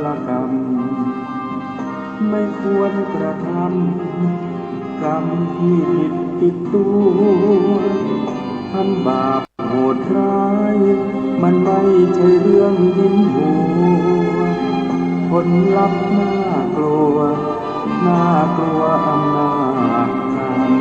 ลกรรมไม่ควรกระทำกรรมที่ผิดติดตัวทำบาปโหดร้ายมันไม่ใช่เรื่องยิ้มหัวผลลัพธ์น่ากลัวน่ากลัวอำนาจกรรม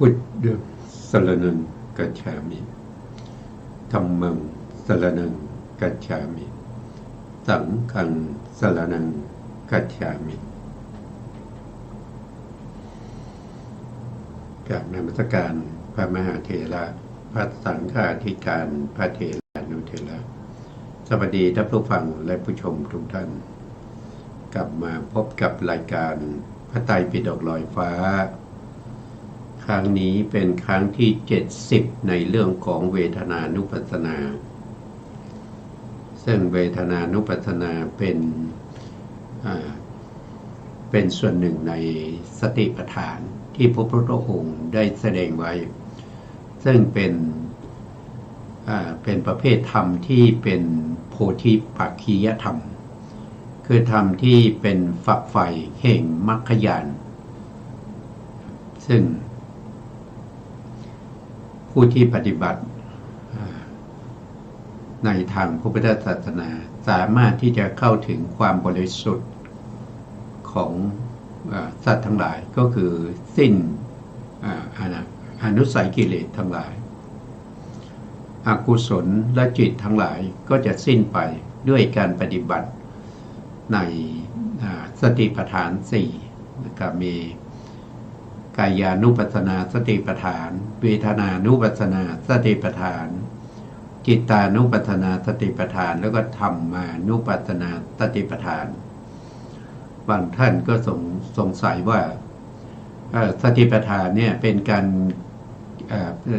พุทธังสรณังกัจฉามิธัมมังสรณังกัจฉามิสังฆังสรณังกัจฉามิกราบนมัสการพระมหาเถระพระสังฆาธิการพระเถรานุเถระสวัสดีท่านผู้ฟังและผู้ชมทุกท่านกลับมาพบกับรายการพระไตรปิฎกลอยฟ้าครั้งนี้เป็นครั้งที่70ในเรื่องของเวทนานุปัสสนาซึ่งเวทนานุปัสสนาเป็นส่วนหนึ่งในสติปัฏฐานที่พระพุทธองค์ได้แสดงไว้ซึ่งเป็นประเภทธรรมที่เป็นโพธิปักขียธรรมคือธรรมที่เป็นฝักใฝ่แห่งมรรคญาณซึ่งผู้ที่ปฏิบัติในทางพระพุทธศาสนาสามารถที่จะเข้าถึงความบริสุทธิ์ของสัตว์ทั้งหลายก็คือสิ้นอนุสัยกิเลสทั้งหลายอกุศลและจิตทั้งหลายก็จะสิ้นไปด้วยการปฏิบัติในสติปัฏฐาน4นะครับมีกายานุปัสสนาสติปัฏฐานเวทนานุปัสสนาสติปัฏฐานจิตานุปัสสนาสติปัฏฐานแล้วก็ธรรมานุปัสสนาสติปัฏฐานบางท่านก็สงสัยว่าสติปัฏฐานเนี่ยเป็นการ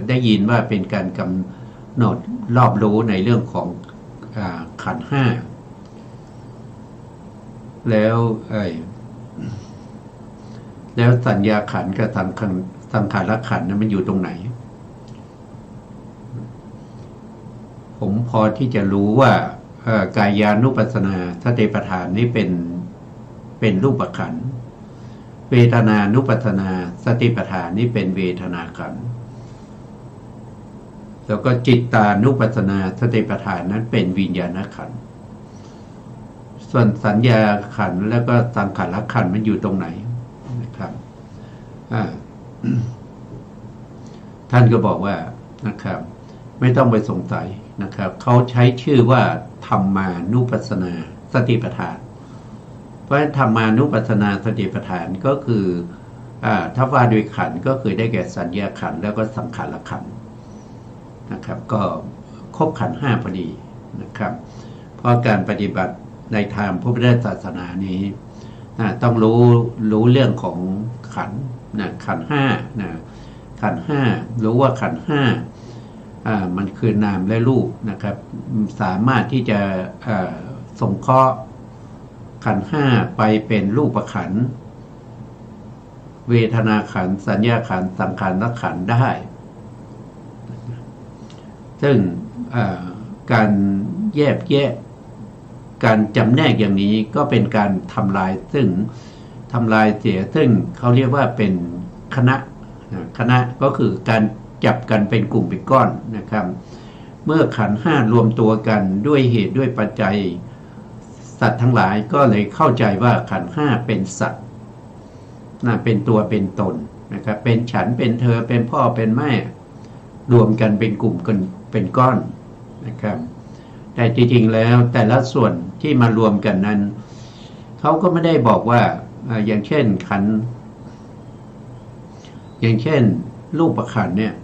ได้ยินว่าเป็นการกำหนดรอบรู้ในเรื่องของขันธ์ห้าแล้วสัญญาขันธ์กับสังขารขันธ์นั้นมันอยู่ตรงไหนผมพอที่จะรู้ว่ากายานุปัสสนาสติปัฏฐานนี้เป็นรูปขันธ์เวทนานุปัสสนาสติปัฏฐานนี้เป็นเวทนาขันธ์แล้วก็จิตตานุปัสสนาสติปัฏฐานนั้นเป็นวิญญาณขันธ์ส่วนสัญญาขันธ์แล้วก็สังขารขันธ์มันอยู่ตรงไหนนะครับท่านก็บอกว่านะครับไม่ต้องไปสงสัยนะครับเขาใช้ชื่อว่าธรรมานุปัสสนาสติปัฏฐานเพราะธรรมานุปัสสนาสติปัฏฐานก็คือถ้าว่าโดยขันธ์ก็คือได้แก่สัญญาขันธ์แล้วก็สังขารขันธ์นะครับก็ครบขันธ์ห้าพอดีนะครับเพราะการปฏิบัติในทางพระพุทธศาสนานี้ต้องรู้เรื่องของขันธ์ขันธ์ห้าขันธ์ห้ารู้ว่าขันธ์ห้ามันคือนามและรูปนะครับสามารถที่จะสงเคราะห์ขันธ์ห้าไปเป็นรูปขันธ์เวทนาขันธ์สัญญาขันธ์สังขารขันธ์ได้ซึ่งการแยกแยะการจำแนกอย่างนี้ก็เป็นการทำลายเสียซึ่งเขาเรียกว่าเป็นคณะก็คือการจับกันเป็นกลุ่มเป็นก้อนนะครับเมื่อขันธ์ห้ารวมตัวกันด้วยเหตุด้วยปัจจัยสัตว์ทั้งหลายก็เลยเข้าใจว่าขันธ์ห้าเป็นสัตว์เป็นตัวเป็นตนนะครับเป็นฉันเป็นเธอเป็นพ่อเป็นแม่รวมกันเป็นกลุ่มกันเป็นก้อนนะครับแต่จริงๆแล้วแต่ละส่วนที่มารวมกันนั้นเขาก็ไม่ได้บอกว่าอย่างเช่นขันธ์อย่างเช่นรูปขันธ์เนี่ย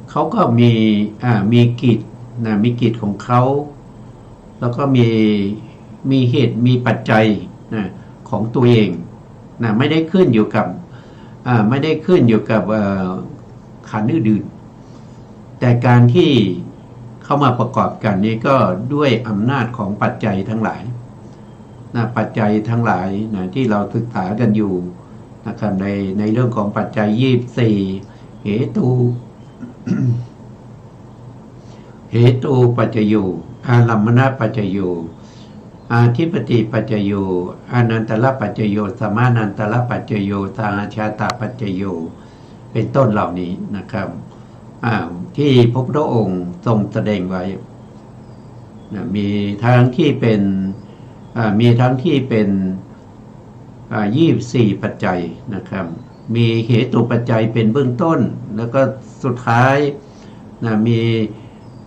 เขาก็มีกิจ นะมีกิจของเขาแล้วก็มีเหตุมีปัจจัยนะของตัวเองนะไม่ได้ขึ้นอยู่กับไม่ได้ขึ้นอยู่กับขันธ์อื่นๆแต่การที่เข้ามาประกอบกันนี้ก็ด้วยอำนาจของปัจจัยทั้งหลายนะปัจจัยทั้งหลายนะที่เราศึกษากันอยู่นะครับในเรื่องของปัจจัย24เหตุ เหตุปัจจโยอารัมมณปัจจโยอาธิปติปัจจโยอานันตระปัจจโยสมานันตระปัจจโยสาชาตาปัจจโยเป็นต้นเหล่านี้นะครับที่พระพุทธองค์ทรงแสดงไว้มีทั้งที่เป็น24ปัจจัยนะครับมีเหตุปัจจัยเป็นเบื้องต้นแล้วก็สุดท้ายมี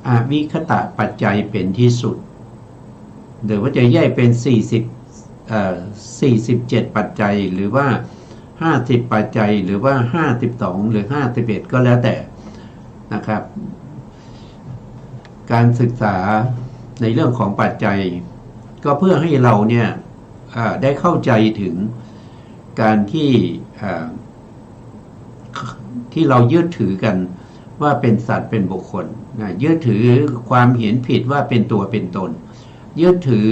อวิคตะปัจจัยเป็นที่สุดหรือว่าจะแยกเป็น47ปัจจัยหรือว่า50ปัจจัยหรือว่า52หรือ51ก็แล้วแต่นะครับการศึกษาในเรื่องของปัจจัยก็เพื่อให้เราเนี่ยได้เข้าใจถึงการที่เรายึดถือกันว่าเป็นสัตว์เป็นบุคคลยึดถือความเห็นผิดว่าเป็นตัวเป็นตนยึดถือ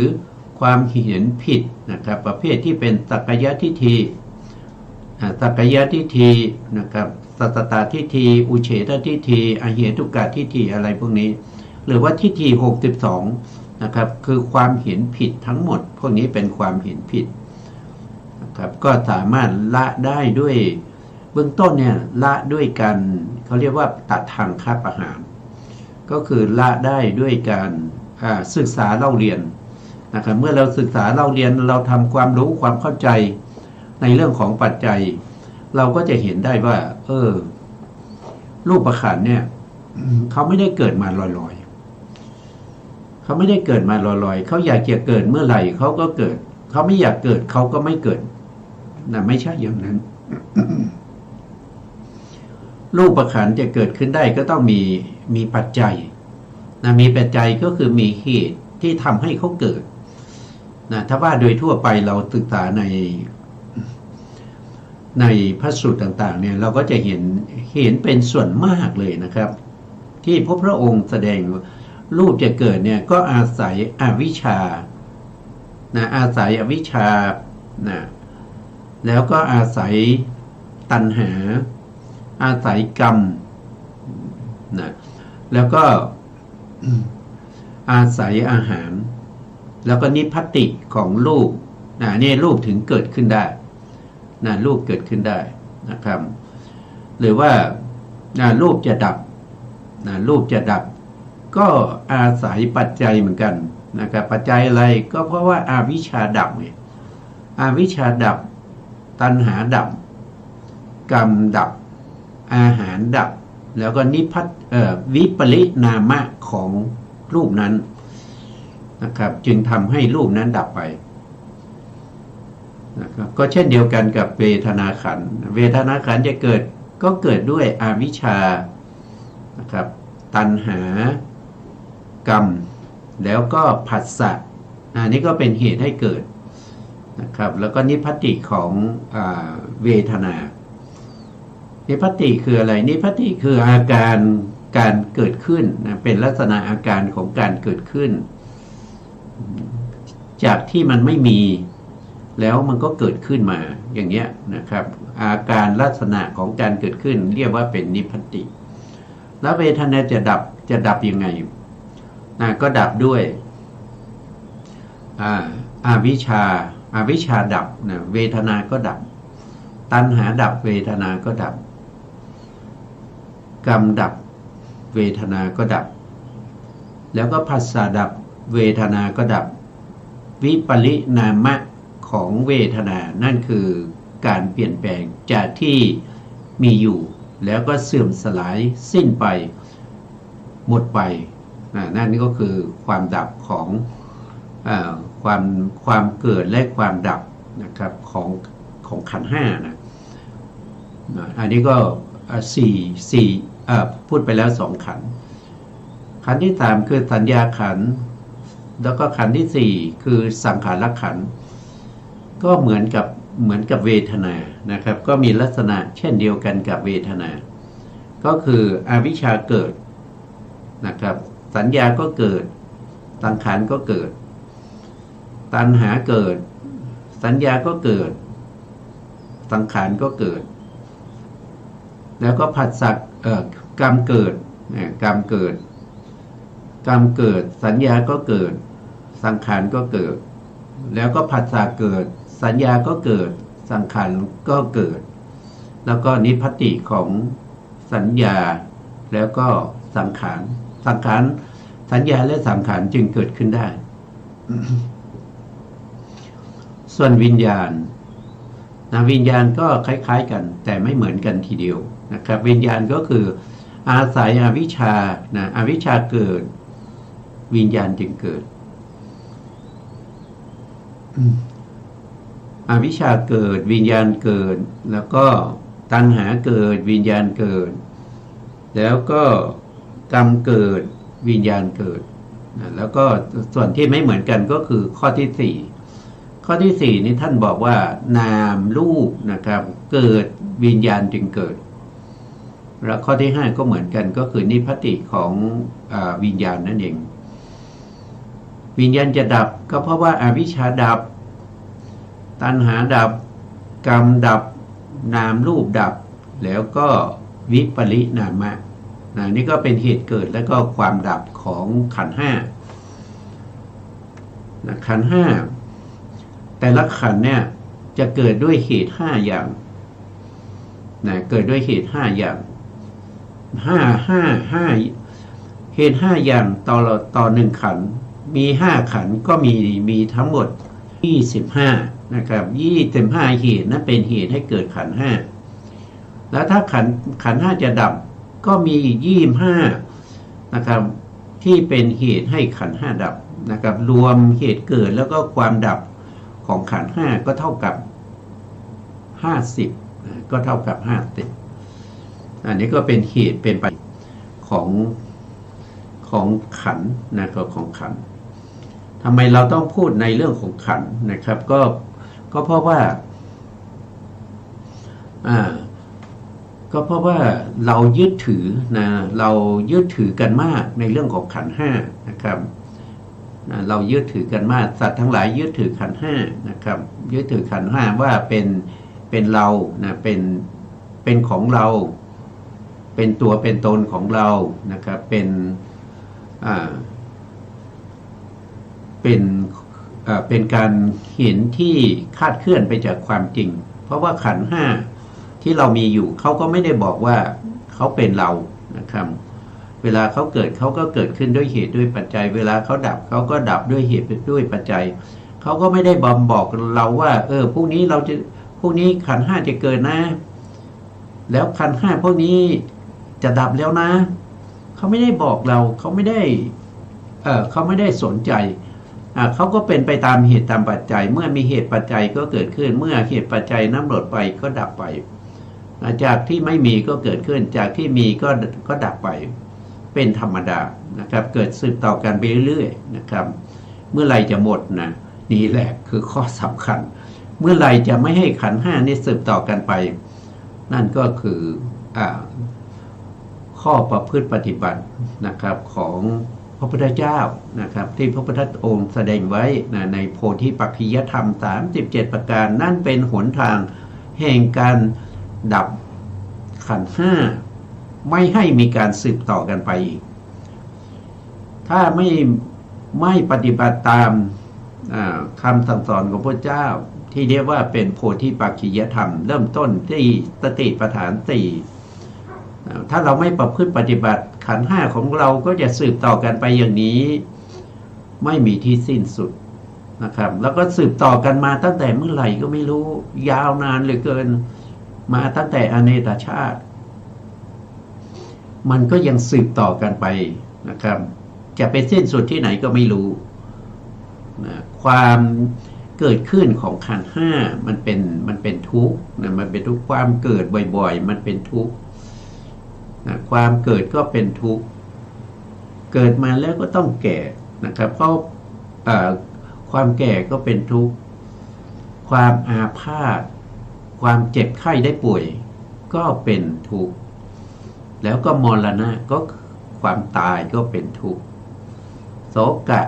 ความเห็นผิดนะครับประเภทที่เป็นสักกายทิฏฐินะครับสัตตตทิฏฐิอุเฉททิฏฐิอเหตุกะทิฏฐิอะไรพวกนี้หรือว่าทิฏฐิ62นะครับคือความเห็นผิดทั้งหมดพวกนี้เป็นความเห็นผิดนะครับก็สามารถละได้ด้วยเบื้องต้นเนี่ยละด้วยการเขาเรียกว่าตัดทางคับอาหารก็คือละได้ด้วยการศึกษาเล่าเรียนนะครับเมื่อเราศึกษาเล่าเรียนเราทำความรู้ความเข้าใจในเรื่องของปัจจัยเราก็จะเห็นได้ว่ารูปขันธ์เนี่ยเขาไม่ได้เกิดมาลอยๆเขาไม่ได้เกิดมาลอยๆเขาอยากจะเกิดเมื่อไหร่เขาก็เกิดเขาไม่อยากเกิดเขาก็ไม่เกิดนะไม่ใช่อย่างนั้น รูปขันธ์จะเกิดขึ้นได้ก็ต้องมีปัจจัยนะมีปัจจัยก็คือมีเหตุที่ทำให้เขาเกิดนะถ้าว่าโดยทั่วไปเราศึกษาในพระสูตรต่างๆเนี่ยเราก็จะเห็นเป็นส่วนมากเลยนะครับที่พระองค์แสดงรูปจะเกิดเนี่ยก็อาศัยอวิชชานะอาศัยอวิชชานะแล้วก็อาศัยตัณหาอาศัยกรรมนะแล้วก็อาศัยอาหารแล้วก็นิพพติของรูปนี่รูปถึงเกิดขึ้นได้รูปเกิดขึ้นได้นะครับหรือว่ารูปจะดับรูปจะดับก็อาศัยปัจจัยเหมือนกันนะครับปัจจัยอะไรก็เพราะว่าอาวิชชาดับไงอาวิชชาดับตัณหาดับกรรมดับอาหารดับแล้วก็วิปริณามะของรูปนั้นนะครับจึงทำให้รูปนั้นดับไปนะครับก็เช่นเดียวกันกับเวทนาขันธ์เวทนาขันธ์จะเกิดก็เกิดด้วยอวิชชานะครับตัณหากรรมแล้วก็ผัสสะนี่ก็เป็นเหตุให้เกิดนะครับแล้วก็นิพพติของเวทนานิพพติคืออะไรนิพพติคืออาการการเกิดขึ้นเป็นลักษณะอาการของการเกิดขึ้นจากที่มันไม่มีแล้วมันก็เกิดขึ้นมาอย่างเงี้ยนะครับอาการลักษณะของการเกิดขึ้นเรียกว่าเป็นนิพพติแล้วเวทนาจะดับยังไงก็ดับด้วยอวิชชาดับเวทนาก็ดับตัณหาดับเวทนาก็ดับกรรมดับเวทนาก็ดับแล้วก็ผัสสะดับเวทนาก็ดับวิปริณามะของเวทนานั่นคือการเปลี่ยนแปลงจากที่มีอยู่แล้วก็เสื่อมสลายสิ้นไปหมดไปนั่นก็คือความดับของความเกิดและความดับนะครับของขันธ์ห้านะอันนี้ก็พูดไปแล้ว2ขันธ์ ขันธ์ที่สามคือสัญญาขันธ์แล้วก็ขันธ์ที่สี่คือสังขารขันธ์ก็เหมือนกับเวทนานะครับก็มีลักษณะเช่นเดียวกันกับเวทนาก็คืออวิชชาเกิดนะครับสัญญาก็เกิดสังขารก็เกิดตัณหาเกิดสัญญาก็เกิดสังขารก็เกิดแล้วก็ผัสสะกรรมเกิดกรรมเกิดสัญญาก็เกิดสังขารก็เกิดแล้วก็ผัสสะเกิดสัญญาก็เกิดสังขารก็เกิดแล้วก็นิพพติของสัญญาแล้วก็สังขารสัญญาและสังขารจึงเกิดขึ้นได้ ส่วนวิญญาณวิญญาณก็คล้ายๆกันแต่ไม่เหมือนกันทีเดียวนะครับวิญญาณก็คืออาศัยอวิชชาอวิชชาเกิดวิญญาณจึงเกิดอวิชชาเกิดวิญญาณเกิดแล้วก็ตัณหาเกิดวิญญาณเกิดแล้วก็กรรมเกิดวิญญาณเกิดแล้วก็ส่วนที่ไม่เหมือนกันก็คือข้อที่สี่นี่ท่านบอกว่านามรูปนะครับเกิดวิญญาณจึงเกิดแล้วข้อที่ห้าก็เหมือนกันก็คือนิพพติของวิญญาณนั่นเองวิญญาณจะดับก็เพราะว่าอวิชชาดับตัณหาดับกรรมดับนามรูปดับแล้วก็วิปริณามะนี่ก็เป็นเหตุเกิดและก็ความดับของขันธ์ห้าขันธ์ห้าแต่ละขันธ์เนี่ยจะเกิดด้วยเหตุห้าอย่างเกิดด้วยเหตุห้าอย่างห้าเหตุห้าอย่างต่อหนึ่งขันธ์มีห้าขันธ์ก็มีทั้งหมด25นะครับ25เหตุนั้นเป็นเหตุให้เกิดขันธ์ห้าแล้วถ้าขันธ์ห้าจะดับก็มี25นะครับที่เป็นเหตุให้ขันธ์ห้าดับนะครับรวมเหตุเกิดแล้วก็ความดับของขันธ์ห้าก็เท่ากับ50ก็เท่ากับ50อันนี้ก็เป็นเหตุเป็นไปของขันธ์นะครับของขันธ์ทำไมเราต้องพูดในเรื่องของขันธ์นะครับก็เพราะว่าเรายึดถือเรายึดถือกันมากในเรื่องของขันธ์ห้านะครับเรายึดถือกันมากสัตว์ทั้งหลายยึดถือขันธ์ห้านะครับยึดถือขันธ์ห้าว่าเป็นเราเป็นของเราเป็นตัวเป็นตนของเรานะครับเป็นการเห็นที่คลาดเคลื่อนไปจากความจริงเพราะว่าขันธ์ห้าที่เรามีอยู่เขาก็ไม่ได้บอกว่าเขาเป็นเรานะครับเวลาเขาเกิดเขาก็เกิดขึ้นด้วยเหตุด้วยปัจจัยเวลาเขาดับเขาก็ดับด้วยเหตุด้วยปัจจัยเขาก็ไม่ได้บอกเราว่าพรุ่งนี้ขันธ์ห้าจะเกิดนะแล้วขันธ์ห้าพวกนี้จะดับแล้วนะเขาไม่ได้บอกเราเขาไม่ได้สนใจเขาก็เป็นไปตามเหตุตามปัจจัยเมื่อมีเหตุปัจจัยก็เกิดขึ้นเมื่อเหตุปัจจัยนั้นหมดไปก็ดับไปจากที่ไม่มีก็เกิดขึ้นจากที่มีก็ดับไปเป็นธรรมดานะครับเกิดสืบต่อกันไปเรื่อยๆนะครับเมื่อไรจะหมดนะนี่แหละคือข้อสำคัญเมื่อไรจะไม่ให้ขันธ์ห้านี้สืบต่อกันไปนั่นก็คือข้อประพฤติปฏิบัตินะครับของพระพุทธเจ้านะครับที่พระพุทธองค์แสดงไว้ในโพธิปักขิยธรรม37ประการนั่นเป็นหนทางแห่งการดับขันธ์ห้าไม่ให้มีการสืบต่อกันไปอีกถ้าไม่ปฏิบัติตามคำสั่งสอนของพระเจ้าที่เรียกว่าเป็นโพธิปักขิยธรรมเริ่มต้นที่สติปัฏฐาน4ถ้าเราไม่ประพฤติปฏิบัติขันธ์ห้าของเราก็จะสืบต่อกันไปอย่างนี้ไม่มีที่สิ้นสุดนะครับแล้วก็สืบต่อกันมาตั้งแต่เมื่อไหร่ก็ไม่รู้ยาวนานเหลือเกินมาตั้งแต่อเนกชาติมันก็ยังสืบต่อกันไปนะครับจะไปสิ้นสุดที่ไหนก็ไม่รู้นะความเกิดขึ้นของขันธ์ห้ามันเป็นทุกข์นะมันเป็นทุกข์ความเกิดบ่อยๆมันเป็นทุกข์ความเกิดก็เป็นทุกข์ เกิดมาแล้วก็ต้องแก่นะครับเพราะความแก่ก็เป็นทุกข์ความอาพาธความเจ็บไข้ได้ป่วยก็เป็นทุกข์แล้วก็มรณะก็ความตายก็เป็นทุกข์โศกะ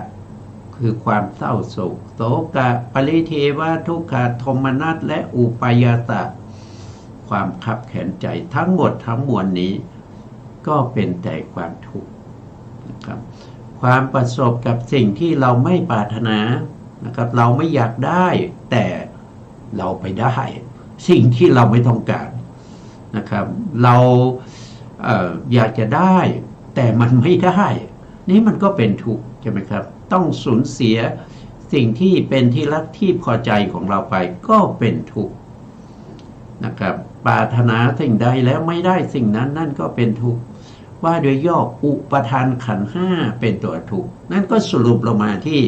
คือความเศร้าโศกโศกะปริเทวทุกขโทมนัสและอุปายาสะความคับแขนใจทั้งหมดทั้งมวลนี้ก็เป็นแต่ความทุกข์นะครับความประสบกับสิ่งที่เราไม่ปรารถนานะครับเราไม่อยากได้แต่เราไปได้สิ่งที่เราไม่ต้องการนะครับเราอยากจะได้แต่มันไม่ได้นี่มันก็เป็นทุกข์ใช่ไหมครับต้องสูญเสียสิ่งที่เป็นที่รักที่พอใจของเราไปก็เป็นทุกข์นะครับปรารถนาสิ่งใดแล้วไม่ได้สิ่งนั้นนั่นก็เป็นทุกข์ว่าโดยย่ออุปทานขันธ์ห้าเป็นตัวทุกข์นั่นก็สรุปลงมาที่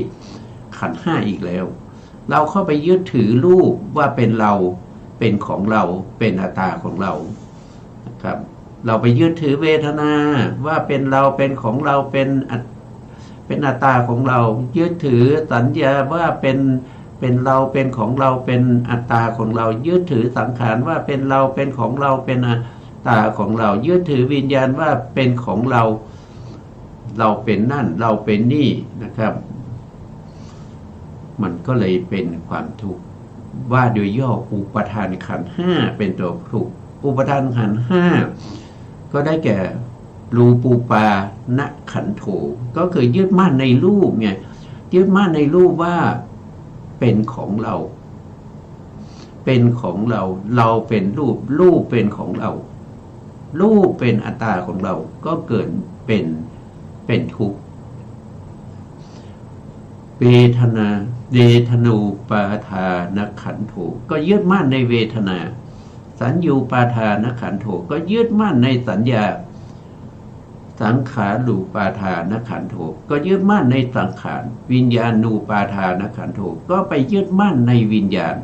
ขันธ์ห้าอีกแล้วเราเข้าไปยึดถือรูปว่าเป็นเราเป็นของเราเป็นอัตตาของเรานะครับเราไปยึดถือเวทนาว่าเป็นเราเป็นของเราเป็นอัตตาของเรายึดถือสัญญาว่าเป็นเราเป็นของเราเป็นอัตตาของเรายึดถือสังขารว่าเป็นเราเป็นของเราเป็นอัตตาของเรายึดถือวิญญาณว่าเป็นของเราเราเป็นนั่นเราเป็นนี่นะครับมันก็เลยเป็นความทุกข์ว่าโดยย่ออุปทานขันธ์ห้าเป็นตัวทุกข์อุปทานขันธ์ห้าก็ได้แก่รูปูปานขันโธก็คือยึดมั่นในรูปไงยึดมั่นในรูปว่าเป็นของเราเป็นของเราเราเป็นรูปเป็นของเรารูปเป็นอัตตาของเราก็เกิดเป็นทุกข์เวทนูปาทานขันโธก็ยึดมั่นในเวทนาสัญญูปาทานขันโธก็ยึดมั่นในสัญญาสังขารูปาทานขันโธก็ยึดมั่นในสังขารวิญญาณูปาทานขันโธก็ไปยึดมั่นในวิญญาณ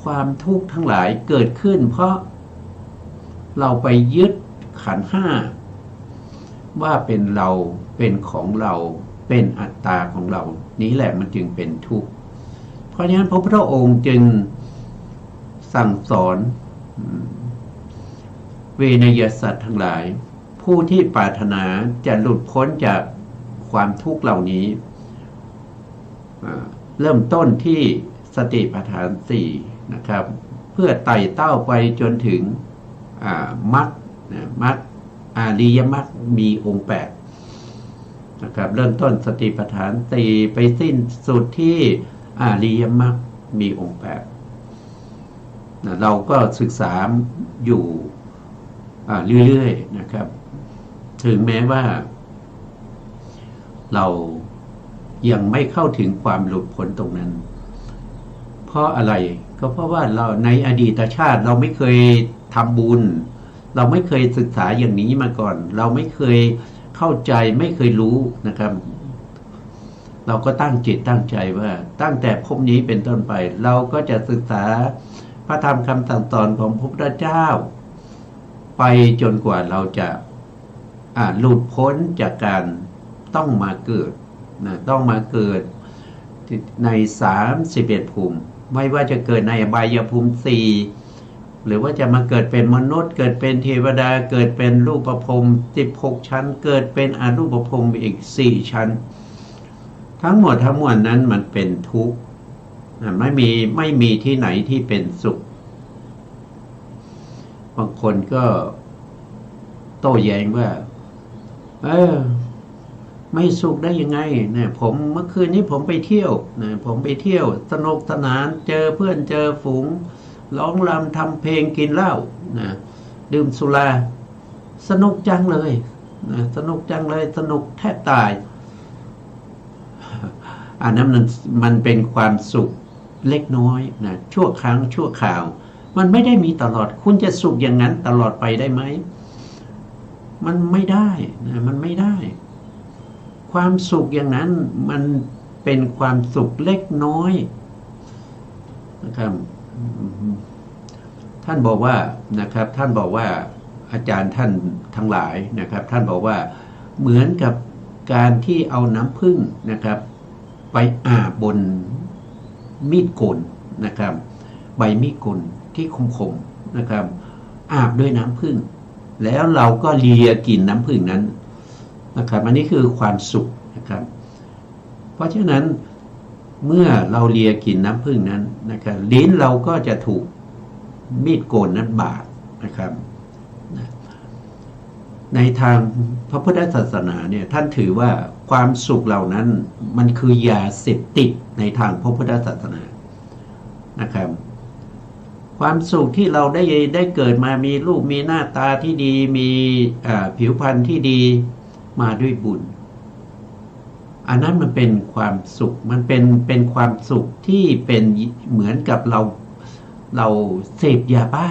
ความทุกข์ทั้งหลายเกิดขึ้นเพราะเราไปยึดขันธ์ห้าว่าเป็นเราเป็นของเราเป็นอัตตาของเรานี้แหละมันจึงเป็นทุกข์เพราะฉะนั้นพระพุทธองค์จึงสั่งสอนเวนยสัตว์ทั้งหลายผู้ที่ปรารถนาจะหลุดพ้นจากความทุกข์เหล่านี้เริ่มต้นที่สติปัฏฐานสี่นะครับเพื่อไต่เต้าไปจนถึงมรรคอริยมรรคมีองค์8นะครับเริ่มต้นสติปัฏฐานสี่ไปสิ้นสุดที่อริยมรรคมีองค์8เราก็ศึกษาอยู่เรื่อยๆนะครับถึงแม้ว่าเรายังไม่เข้าถึงความหลุดพ้นตรงนั้นเพราะอะไรก็เพราะว่าเราในอดีตชาติเราไม่เคยทำบุญเราไม่เคยศึกษาอย่างนี้มาก่อนเราไม่เคยเข้าใจไม่เคยรู้นะครับเราก็ตั้งจิตตั้งใจว่าตั้งแต่ภพนี้เป็นต้นไปเราก็จะศึกษาพระธรรมคำสั่งสอนของพระพุทธเจ้าไปจนกว่าเราจะหลุดพ้นจากการต้องมาเกิดต้องมาเกิดใน31ภูมิไม่ว่าจะเกิดในอบายภูมิ4หรือว่าจะมาเกิดเป็นมนุษย์เกิดเป็นเทวดาเกิดเป็นรูปภพ16ชั้นเกิดเป็นอรูปภพอีก4ชั้นทั้งหมดทั้งมวลนั้นมันเป็นทุกข์ไม่มีที่ไหนที่เป็นสุขบางคนก็โต้แย้งว่าไม่สุขได้ยังไงเนี่ยผมเมื่อคืนนี้ผมไปเที่ยวนะผมไปเที่ยวสนุกสนานเจอเพื่อนเจอฝูงร้องรำทำเพลงกินเหล้านะดื่มสุราสนุกจังเลยนะสนุกจังเลยสนุกแทบตายอันนั้นมันเป็นความสุขเล็กน้อยนะชั่วครั้งชั่วคราวมันไม่ได้มีตลอดคุณจะสุขอย่างนั้นตลอดไปได้ไหมมันไม่ได้นะมันไม่ได้ความสุขอย่างนั้นมันเป็นความสุขเล็กน้อยนะครับท่านบอกว่านะครับท่านบอกว่าอาจารย์ท่านทั้งหลายนะครับท่านบอกว่า เหมือนกับการที่เอาน้ำผึ้งนะครับไปอาบบนมีดโกนนะครับใบมีดโกนที่คมๆนะครับอาบด้วยน้ำผึ้งแล้วเราก็เลียกินน้ำผึ้งนั้นนะครับอันนี้คือความสุขนะครับเพราะฉะนั้นเมื่อเราเลียกินน้ำผึ้งนั้นนะครับลิ้นเราก็จะถูกมีดโกนนั้นบาดนะครับในทางพระพุทธศาสนาเนี่ยท่านถือว่าความสุขเหล่านั้นมันคือยาเสพติดในทางพระพุทธศาสนานะครับความสุขที่เราได้เกิดมามีรูปมีหน้าตาที่ดีมีผิวพรรณที่ดีมาด้วยบุญอันนั้นมันเป็นความสุขมันเป็นความสุขที่เป็นเหมือนกับเราเสพยาบ้า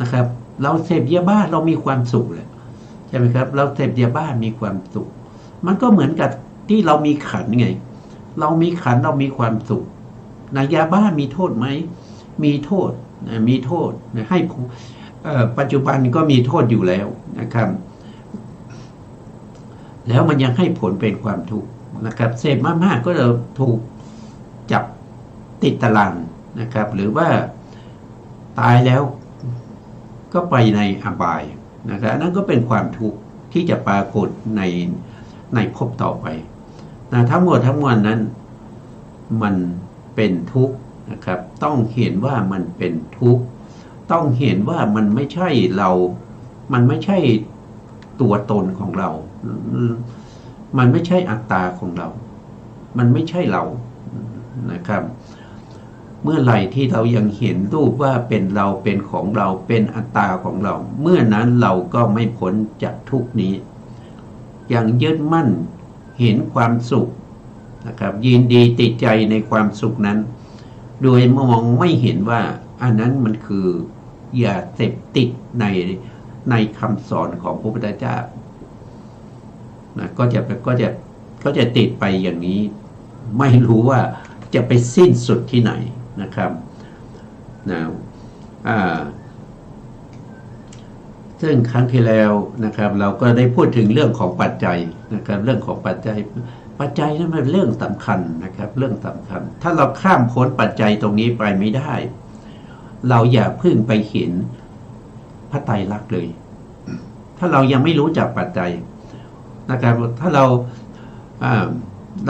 นะครับเราเสพยาบ้าเรามีความสุขเลยใช่ไหมครับเราเสพยาบ้ามีความสุขมันก็เหมือนกับที่เรามีขันไงเรามีขันเรามีความสุขนะยาบ้ามีโทษไหมมีโทษมีโทษให้ปัจจุบันก็มีโทษอยู่แล้วนะครับแล้วมันยังให้ผลเป็นความทุกข์นะครับเสพมากๆก็จะถูกจับติดตารางนะครับหรือว่าตายแล้วก็ไปในอบายนะครับนั่นก็เป็นความทุกข์ที่จะปรากฏในภพต่อไปนะทั้งหมดทั้งมวลนั้นมันเป็นทุกข์นะครับต้องเห็นว่ามันเป็นทุกข์ต้องเห็นว่ามันไม่ใช่เรามันไม่ใช่ตัวตนของเรามันไม่ใช่อัตตาของเรามันไม่ใช่เรานะครับเมื่อไหร่ที่เรายังเห็นรูปว่าเป็นเราเป็นของเราเป็นอัตตาของเราเมื่อนั้นเราก็ไม่พ้นจากทุกข์นี้ยังยึดมั่นเห็นความสุขนะครับยินดีติดใจในความสุขนั้นโดยมองไม่เห็นว่าอันนั้นมันคือยาเสพติดในคำสอนของพระพุทธเจ้านะก็จะติดไปอย่างนี้ไม่รู้ว่าจะไปสิ้นสุดที่ไหนนะครับนะซึ่งครั้งที่แล้วนะครับเราก็ได้พูดถึงเรื่องของปัจจัยนะครับเรื่องของปัจจัยนั้นเป็นเรื่องสำคัญนะครับเรื่องสำคัญถ้าเราข้ามพ้นปัจจัยตรงนี้ไปไม่ได้เราอย่าพึ่งไปเห็นพระไตรลักษณ์เลยถ้าเรายังไม่รู้จักปัจจัยนะครับถ้าเร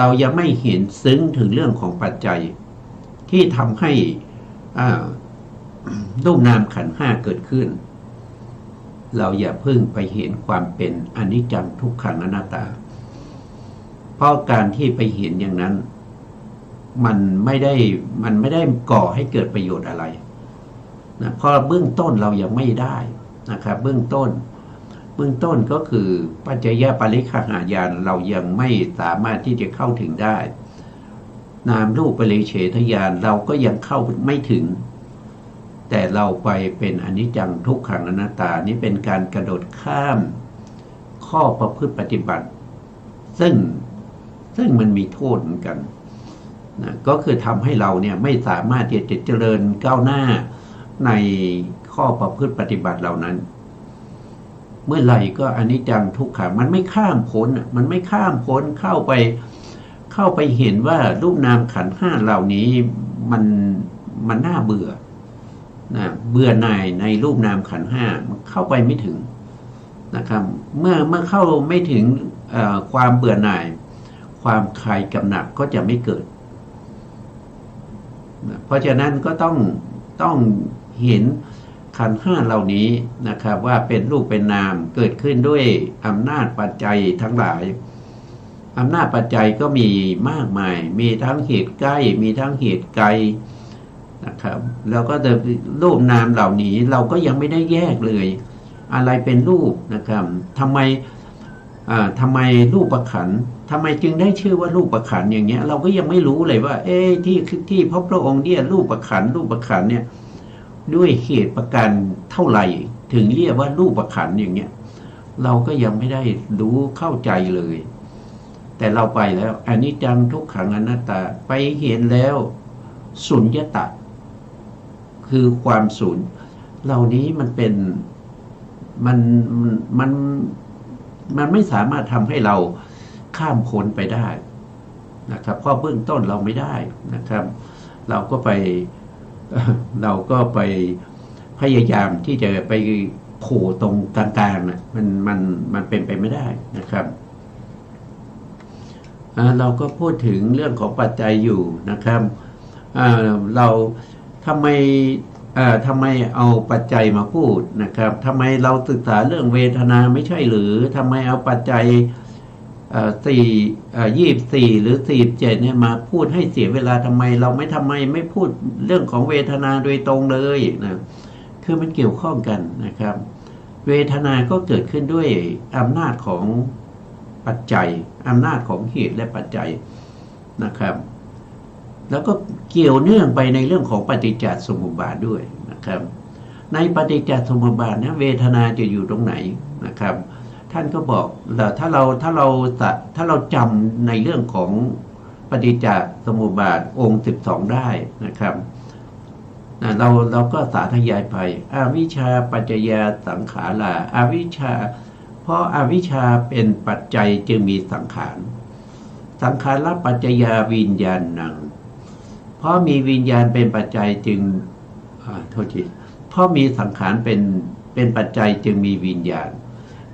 ายังไม่เห็นซึ้งถึงเรื่องของปัจจัยที่ทำให้รูปนามขันธ์ห้าเกิดขึ้นเราอย่าพึ่งไปเห็นความเป็นอนิจจังทุกขังอนัตตาเพราะการที่ไปเห็นอย่างนั้นมันไม่ได้ก่อให้เกิดประโยชน์อะไรนะเพราะเบื้องต้นเรายังไม่ได้นะครับเบื้องต้นก็คือปัจจยปริคหายานเรายังไม่สามารถที่จะเข้าถึงได้นามรูปปริเฉทญาณเราก็ยังเข้าไม่ถึงแต่เราไปเป็นอนิจจังทุกขังอนัตตานี้เป็นการกระโดดข้ามข้อประพฤติปฏิบัติซึ่งมันมีโทษเหมือนกันนะก็คือทำให้เราเนี่ยไม่สามารถที่จะเจริญก้าวหน้าในข้อประพฤติปฏิบัติเหล่านั้นเมื่อไหร่ก็อนิจจังทุกขังมันไม่ข้ามพ้นเข้าไปเห็นว่ารูปนามขันธ์ห้าเหล่านี้มันน่าเบื่อนะเบื่อหน่ายในรูปนามขันธ์ห้ามันเข้าไปไม่ถึงนะครับเมื่อเข้าไม่ถึงความเบื่อหน่ายความคลายกำหนัดก็จะไม่เกิดนะเพราะฉะนั้นก็ต้องเห็นขันธ์ห้าเหล่านี้นะครับว่าเป็นรูปเป็นนามเกิดขึ้นด้วยอำนาจปัจจัยทั้งหลายอำนาจปัจจัยก็มีมากมายมีทั้งเหตุใกล้มีทั้งเหตุไกลนะครับแล้วก็รูปนามเหล่านี้เราก็ยังไม่ได้แยกเลยอะไรเป็นรูปนะครับทำไมรูปขันธ์ทำไมจึงได้ชื่อว่ารูปขันธ์อย่างเงี้ยเราก็ยังไม่รู้เลยว่าที่พระองค์เนี่ยรูปขันธ์เนี่ยด้วยเหตุประการเท่าไหร่ถึงเรียกว่ารูปขันธ์อย่างเงี้ยเราก็ยังไม่ได้รู้เข้าใจเลยแต่เราไปแล้วอนิจจังทุกขังอนัตตาไปเห็นแล้วสุญญตาคือความสูญเหล่านี้มันเป็นมัน มันไม่สามารถทำให้เราข้ามพ้นไปได้นะครับเพราะเบื้องต้นเราไม่ได้นะครับ เราก็ไปพยายามที่จะไปโผล่ตรงกลางๆนะมันเป็นไปไม่ได้นะครับเราก็พูดถึงเรื่องของปัจจัยอยู่นะครับเราทำไมเอาปัจจัยมาพูดนะครับทำไมเราศึกษาเรื่องเวทนาไม่ใช่หรือทำไมเอาปัจจัย24หรือ47เนี่ยมาพูดให้เสียเวลาทำไมไม่พูดเรื่องของเวทนาโดยตรงเลยนะคือมันเกี่ยวข้องกันนะครับเวทนาก็เกิดขึ้นด้วยอำนาจของปัจจัยอำนาจของเหตุและปัจจัยนะครับแล้วก็เกี่ยวเนื่องไปในเรื่องของปฏิจจสมุปบาทด้วยนะครับในปฏิจจสมุปบาทนะเวทนาจะอยู่ตรงไหนนะครับท่านก็บอกถ้าเราจำในเรื่องของปฏิจจสมุปบาทองค์12ได้นะครับเราก็สาธยายไปอวิชชาปัจจยาสังขาราอวิชชาเพราะอวิชชาเป็นปัจจัยจึงมีสังขารสังขารปัจจยาวิญญาณังเพราะมีวิญญาณเป็นปัจจัยจึงเพราะมีสังขารเป็นปัจจัยจึงมีวิญญาณ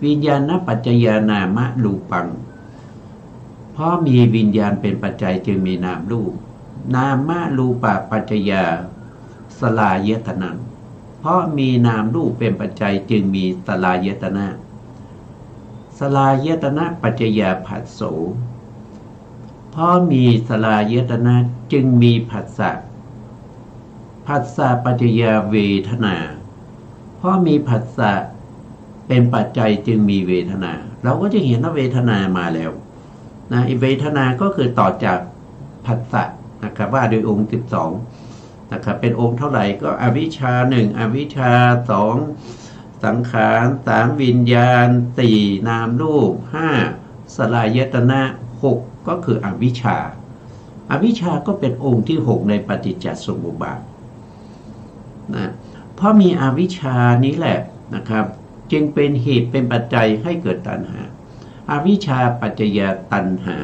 วิญญาณปัจจยานามะรูปังเพราะมีวิญญาณเป็นปัจจัยจึงมีนามรูปนามะรูปปัจจยาสลายตนะเพราะมีนามรูปเป็นปัจจัยจึงมีสลายตนะสลายตนะปัจจยาผัสโสเพราะมีสลายตนะจึงมีผัสสะผัสสะปัจจยาเวทนาเพราะมีผัสสะเป็นปัจจัยจึงมีเวทนาเราก็จะเห็นว่าเวทนามาแล้วนะเวทนาก็คือต่อจากผัสสะนะครับว่าโดยองค์12นะครับเป็นองค์เท่าไหร่ก็อวิชชา1อวิชชา2สังขาร3วิญญาณ4นามรูป5สลายตนะ6ก็คืออวิชชาอวิชชาก็เป็นองค์ที่6ในปฏิจจสมุปบาทนะเพราะมีอวิชชานี้แหละนะครับจึงเป็นเหตุเป็นปัจจัยให้เกิดตัณหาอวิชชาปัจจยตัณหา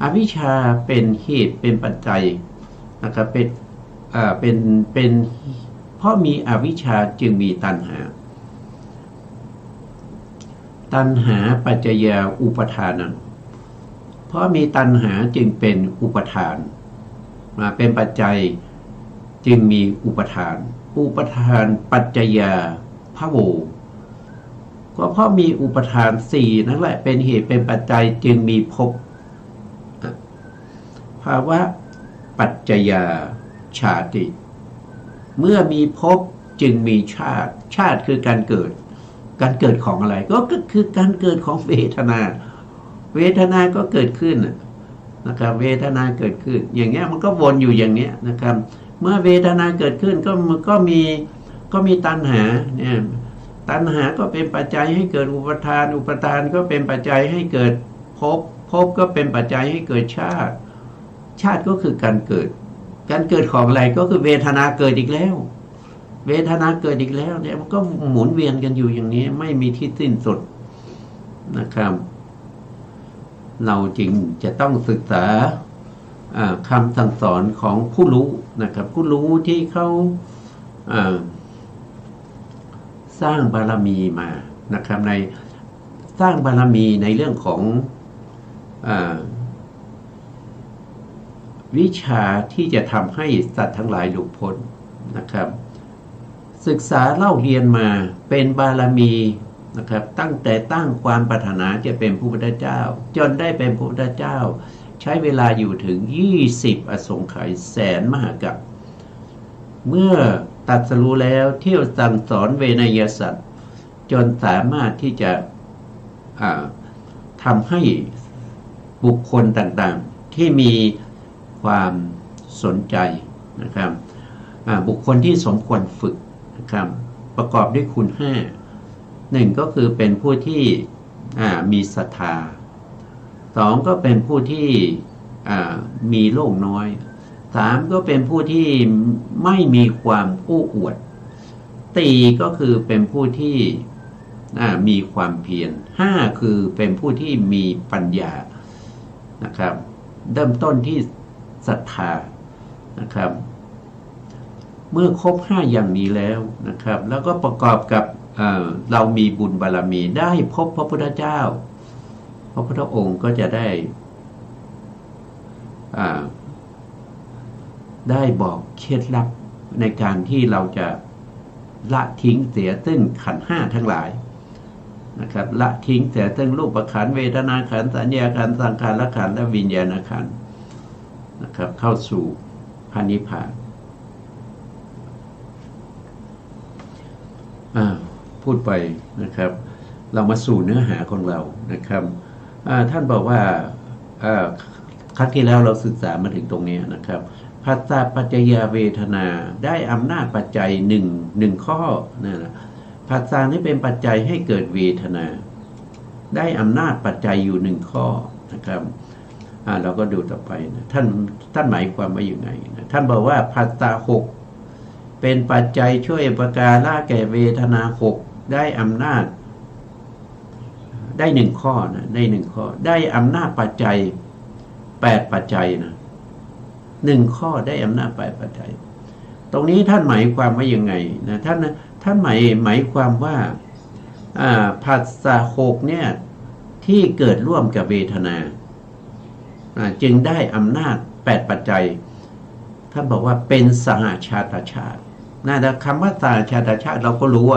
อวิชชาเป็นเหตุเป็นปัจจัยนะครับเป็นเพราะมีอวิชชาจึงมีตัณหาตัณหาปัจจยอุปทานังเพราะมีตัณหาจึงเป็นอุปทานมาเป็นปัจจัยจึงมีอุปทานอุปทานปัจจยภโวก็เพราะมีอุปทาน4นั่นแหละเป็นเหตุเป็นปัจจัยจึงมีภพภาวะปัจจยาชาติเมื่อมีภพจึงมีชาติคือการเกิดของอะไรก็คือการเกิดของเวทนาก็เกิดขึ้นนะครับเวทนาเกิดขึ้นอย่างเงี้ยมันก็วนอยู่อย่างเนี้ยนะครับเมื่อเวทนาเกิดขึ้นก็มีตัณหาเนี่ยตัณหาก็เป็นปัจจัยให้เกิดอุปทานก็เป็นปัจจัยให้เกิดภพก็เป็นปัจจัยให้เกิดชาติก็คือการเกิดของอะไรก็คือเวทนาเกิดอีกแล้วเนี่ยมันก็หมุนเวียนกันอยู่อย่างนี้ไม่มีที่สิ้นสุดนะครับเราจริงจะต้องศึกษาคำสั่งสอนของผู้รู้นะครับผู้รู้ที่เขาสร้างบารมีมานะครับในสร้างบารมีในเรื่องของวิชาที่จะทำให้สัตว์ทั้งหลายหลุดพ้นนะครับศึกษาเล่าเรียนมาเป็นบารมีนะครับตั้งแต่ตั้งความปรารถนาจะเป็นพระพุทธเจ้าจนได้เป็นพระพุทธเจ้าใช้เวลาอยู่ถึง20อสงไขยแสนมหากัปเมื่อตรัสรู้แล้วเที่ยวสั่งสอนเวนยสัตว์จนสามารถที่จะทำให้บุคคลต่างๆที่มีความสนใจนะครับบุคคลที่สมควรฝึกนะครับประกอบด้วยคุณ1ก็คือเป็นผู้ที่มีศรัทธา2ก็เป็นผู้ที่มีโลภน้อย3ก็เป็นผู้ที่ไม่มีความอู้อวด4ก็คือเป็นผู้ที่ มีความเพียร5คือเป็นผู้ที่มีปัญญานะครับเริ่มต้นที่ศรัทธานะครับเมื่อครบ5อย่างนี้แล้วนะครับแล้วก็ประกอบกับเรามีบุญบารมีได้พบพระพุทธเจ้าพระพุทธองค์ก็จะได้บอกเคล็ดลับในการที่เราจะละทิ้งเสียซึ่งขันธ์5ทั้งหลายนะครับละทิ้งเสียซึ่งรูปขันธ์เวทนาขันธ์สัญญาขันธ์สังขารขันธ์และวิญญาณขันธ์นะครับเข้าสู่พระนิพพานพูดไปนะครับเรามาสู่เนื้อหาของเรานะครับท่านบอกว่าครั้งที่แล้วเราศึกษามาถึงตรงนี้นะครับผัสสะปัจจยเวทนาได้อำนาจปัจจัยหนึ่งข้อนั่นแหละผัสสะนี้เป็นปัจจัยให้เกิดเวทนาได้อำนาจปัจจัยอยู่1ข้อนะครับเราก็ดูต่อไปนะท่านหมายความว่าอย่างไงนะท่านบอกว่าผัสสะ6เป็นปัจจัยช่วยอุปการะแก่เวทนา6ได้อำนาจได้1ข้อนะได้1ข้อได้อำนาจปัจจัย8ปัจจัยนะ1ข้อได้อำนาจ8ปัจจัยตรงนี้ท่านหมายความว่ายังไงนะท่านหมายความว่าผัสสะ6เนี่ยที่เกิดร่วมกับเวทนาจึงได้อำนาจ8ปัจจัยท่านบอกว่าเป็นสหชาตชาตินะคำว่าสหชาตชาติเราก็รู้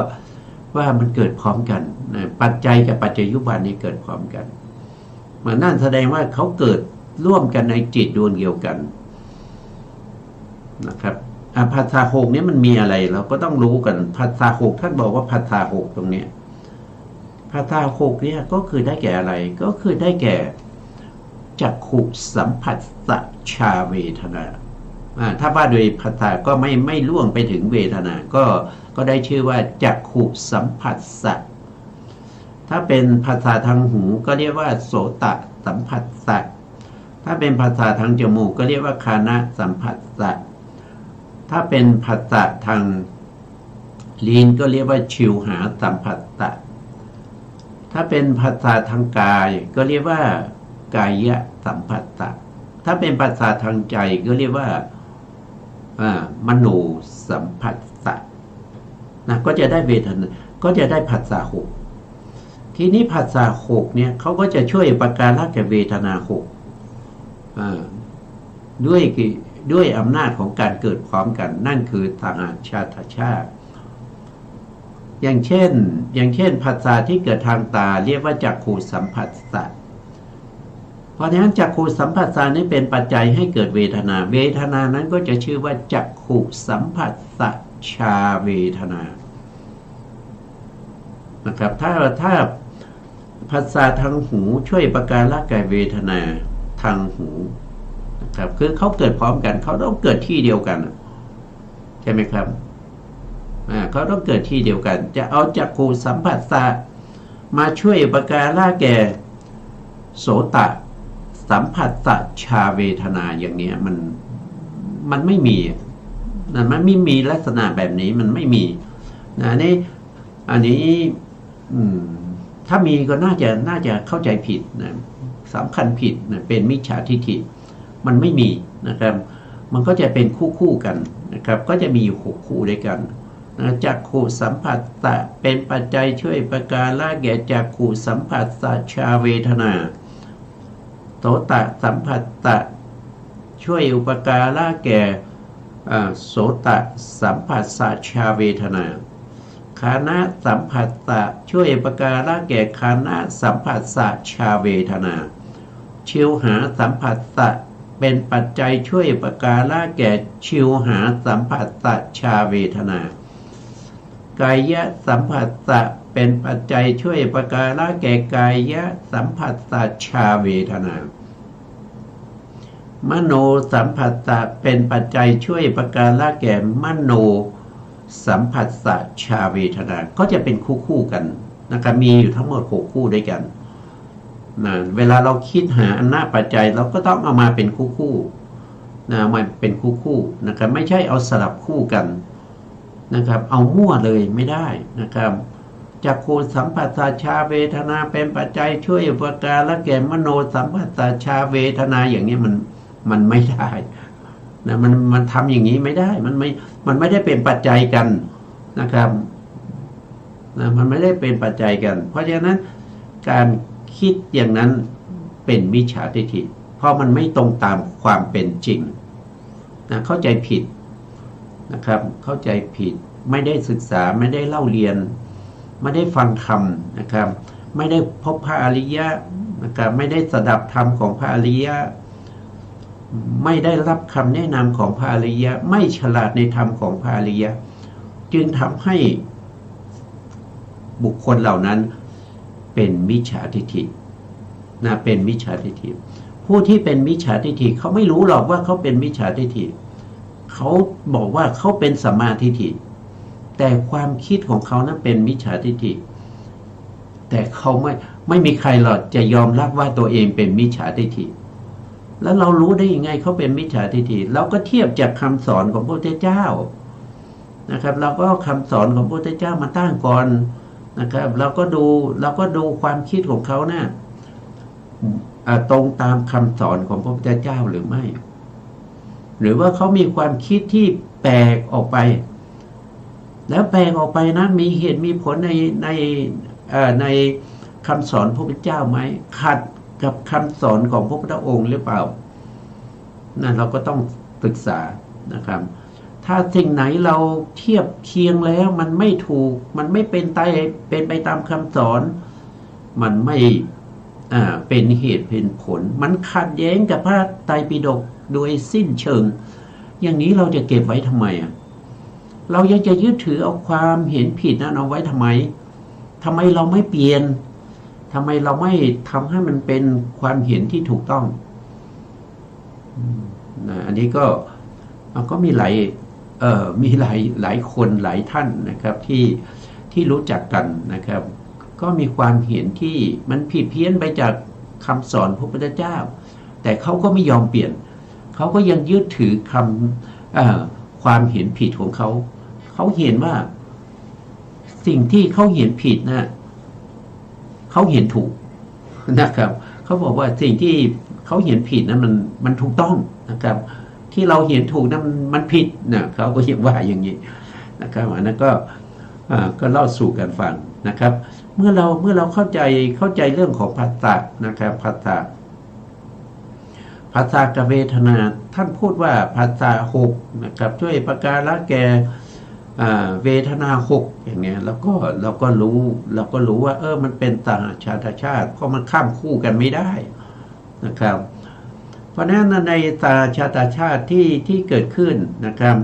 ว่ามันเกิดพร้อมกันนะปัจจัยกับปัจจัยยุบันนี้เกิดพร้อมกันมันนั่นแสดงว่าเขาเกิดร่วมกันในจิตดวงเดียวกันนะครับผัสสะ6นี้มันมีอะไรเราก็ต้องรู้กันผัสสะ6ท่านบอกว่าผัสสะ6ตรงนี้ผัสสะ6เนี่ยก็คือได้แก่อะไรก็คือได้แก่จักขุสัมผัสสะชาเวทนาถ้าว่าโดยผัสสะก็ไม่ล่วงไปถึงเวทนาก็ได้ชื่อว่าจักขุสัมผัสสะถ้าเป็นภาษาทางหูก็เรียกว่าโสตสัมผัสสะถ้าเป็นภาษาทางจมูกก็เรียกว่าคานะสัมผัสสะถ้าเป็นภาษาทางลิ้นก็เรียกว่าชิวหาสัมผัสสะถ้าเป็นภาษาทางกายก็เรียกว่ากายะสัมผัสสะถ้าเป็นภาษาทางใจก็เรียกว่ามโนสัมผัสสะนะก็จะได้เวทนาก็จะได้ผัสสะ6ทีนี้ผัสสะ6เนี่ยเขาก็จะช่วยอุปการะแก่เวทนา6ด้วยอำนาจของการเกิดพร้อมกันนั่นคือสหชาตชาติอย่างเช่นผัสสะที่เกิดทางตาเรียกว่าจักขุสัมผัสสะเพราะฉะนั้นจักขุสัมผัสสะนี้เป็นปัจจัยให้เกิดเวทนาเวทนานั้นก็จะชื่อว่าจักขุสัมผัสสะชาเวทนานะครับถ้าผัสสะทางหูช่วยอุปการะแก่เวทนาทางหูนะครับคือเขาเกิดพร้อมกันเขาต้องเกิดที่เดียวกันใช่ไหมครับเขาต้องเกิดที่เดียวกันจะเอาจักขุสัมผัสสะมาช่วยอุปการะแก่โสตสัมผัสสะชาเวทนาอย่างนี้มันไม่มีนะมันไม่มีลักษณะแบบนี้มันไม่มีนะนี่อันนี้ถ้ามีก็น่าจะเข้าใจผิดนะสำคัญผิดนะเป็นมิจฉาทิฏฐิมันไม่มีนะครับมันก็จะเป็นคู่กันนะครับก็จะมีอยู่6คู่ด้วยกันนะจักขุสัมผัสสะเป็นปัจจัยช่วยอุปการะแก่จักขุสัมผัสสะชาเวทนาโสตสัมผัสสะช่วยอุปการะแก่โสตสัมผัสสะชาเวทนาคานะสัมผัสสะช่วยอุปการะแก่คานะสัมผัสสะชาเวทนาชิวหาสัมผัสสะเป็นปัจจัยช่วยอุปการะแก่ชิวหาสัมผัสสะชาเวทนากายะสัมผัสสะเป็นปัจจัยช่วยอุปการะแก่กายะสัมผัสสะชาเวทนามโนสัมผัสสะเป็นปัจจัยช่วยอุปการะแก่มโนสัมผัสสะชาเวทนาก็จะเป็นคู่กันนะครับมีอยู่ทั้งหมด6คู่ด้วยกันนะเวลาเราคิดหาอำนาจปัจจัยเราก็ต้องเอามาเป็นคู่นะมาเป็นคู่นะครับไม่ใช่เอาสลับคู่กันนะครับเอามั่วเลยไม่ได้นะครับ จักขุสัมผัสสชาเวทนาเป็นปัจจัยช่วยอุปการะแก่มโนสัมผัสสชาเวทนาอย่างนี้มันไม่ได้นะมันทำอย่างนี้ไม่ได้มันไม่ได้เป็นปัจจัยกันนะครับนะมันไม่ได้เป็นปัจจัยกัน เพราะฉะนั้นการคิดอย่างนั้นเป็นมิจฉาทิฏฐิเพราะมันไม่ตรงตามความเป็นจริงนะเข้าใจผิดนะครับเข้าใจผิดไม่ได้ศึกษาไม่ได้เล่าเรียนไม่ได้ฟังธรรมนะครับไม่ได้พบพระอริยะนะครับไม่ได้สดับธรรมของพระอริยะไม่ได้รับคำแนะนำของพระอริยะไม่ฉลาดในธรรมของพระอริยะจึงทำให้บุคคลเหล่านั้นเป็นมิจฉาทิฏฐินะเป็นมิจฉาทิฏฐิผู้ที่เป็นมิจฉาทิฏฐิเขาไม่รู้หรอกว่าเขาเป็นมิจฉาทิฏฐิเขาบอกว่าเขาเป็นสัมมาทิฏฐิแต่ความคิดของเขานั้นเป็นมิจฉาทิฏฐิแต่เขาไม่มีใครหรอกจะยอมรับว่าตัวเองเป็นมิจฉาทิฏฐิแล้วเรารู้ได้ยังไงเขาเป็นมิจฉาทิฏฐิเราก็เทียบจากคำสอนของพระพุทธเจ้านะครับเราก็เอาคำสอนของพระพุทธเจ้ามาตั้งก่อนนะครับเราก็ดูความคิดของเขานะตรงตามคำสอนของพระพุทธเจ้าหรือไม่หรือว่าเขามีความคิดที่แปลกออกไปแล้วแปลกออกไปนะมีเหตุมีผลในคำสอนพระพุทธเจ้าไหมขัดกับคำสอนของพระพุทธองค์หรือเปล่านั่นเราก็ต้องศึกษานะครับถ้าสิ่งไหนเราเทียบเคียงแล้วมันไม่ถูกมันไม่เป็นไปตามคำสอนมันไม่เป็นเหตุเป็นผลมันขัดแย้งกับพระไตรปิฎกโดยสิ้นเชิงอย่างนี้เราจะเก็บไว้ทำไมเรายังจะยึดถือเอาความเห็นผิดนั้นเอาไว้ทำไมเราไม่เปลี่ยนทำไมเราไม่ทำให้มันเป็นความเห็นที่ถูกต้องอันนี้ก็มีหลายคนหลายท่านนะครับที่รู้จักกันนะครับก็มีความเห็นที่มันผิดเพี้ยนไปจากคำสอนพระพุทธเจ้าแต่เขาก็ไม่ยอมเปลี่ยนเขาก็ยังยึดถือความเห็นผิดของเขาเห็นว่าสิ่งที่เขาเห็นผิดนะเขาเห็นถูกนะครับเขาบอกว่าสิ่งที่เขาเห็นผิดนะมันถูกต้องนะครับที่เราเห็นถูกนั้นมันผิดนะเขาก็ยังว่าอย่างนี้นะครับอันนั้นก็เล่าสู่กันฟังนะครับเมื่อเราเข้าใจเรื่องของภาษานะครับภาษากับเวทนาท่านพูดว่าภาษา6นะครับช่วยประการะแก่เวทนา6อย่างเงี้ยแล้วก็เราก็รู้ว่ามันเป็นต่างชาติเพราะมันข้ามคู่กันไม่ได้นะครับเพราะฉะนั้นในต่างชาติที่เกิดขึ้นนะครับ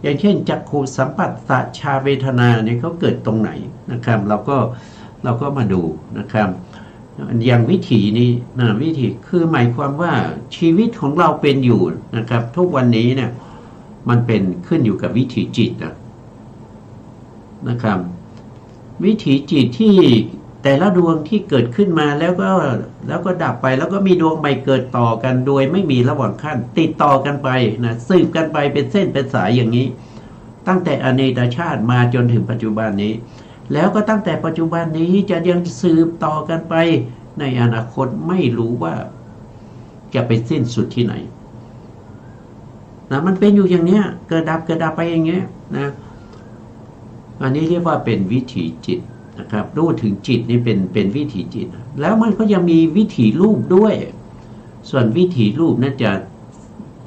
อย่างเช่นจักขุสัมผัสสชาเวทนาเนี่ยเขาเกิดตรงไหนนะครับเราก็มาดูนะครับอย่างวิถีนี้นะวิถีคือหมายความว่าชีวิตของเราเป็นอยู่นะครับทุกวันนี้เนี่ยมันเป็นขึ้นอยู่กับวิถีจิตนะครับวิถีจิตที่แต่ละดวงที่เกิดขึ้นมาแล้วก็ดับไปแล้วก็มีดวงใหม่เกิดต่อกันโดยไม่มีระหว่างขั้นติดต่อกันไปนะสืบกันไปเป็นเส้นเป็นสายอย่างนี้ตั้งแต่อเนกชาติมาจนถึงปัจจุบันนี้แล้วก็ตั้งแต่ปัจจุบันนี้จะยังสืบต่อกันไปในอนาคตไม่รู้ว่าจะไปสิ้นสุดที่ไหนนะมันเป็นอยู่อย่างเนี้ยเกิดดับไปอย่างเงี้ยนะอันนี้เรียกว่าเป็นวิถีจิตนะครับรู้ถึงจิตนี่เป็นวิถีจิตแล้วมันก็ยังมีวิถีรูปด้วยส่วนวิถีรูปนั้น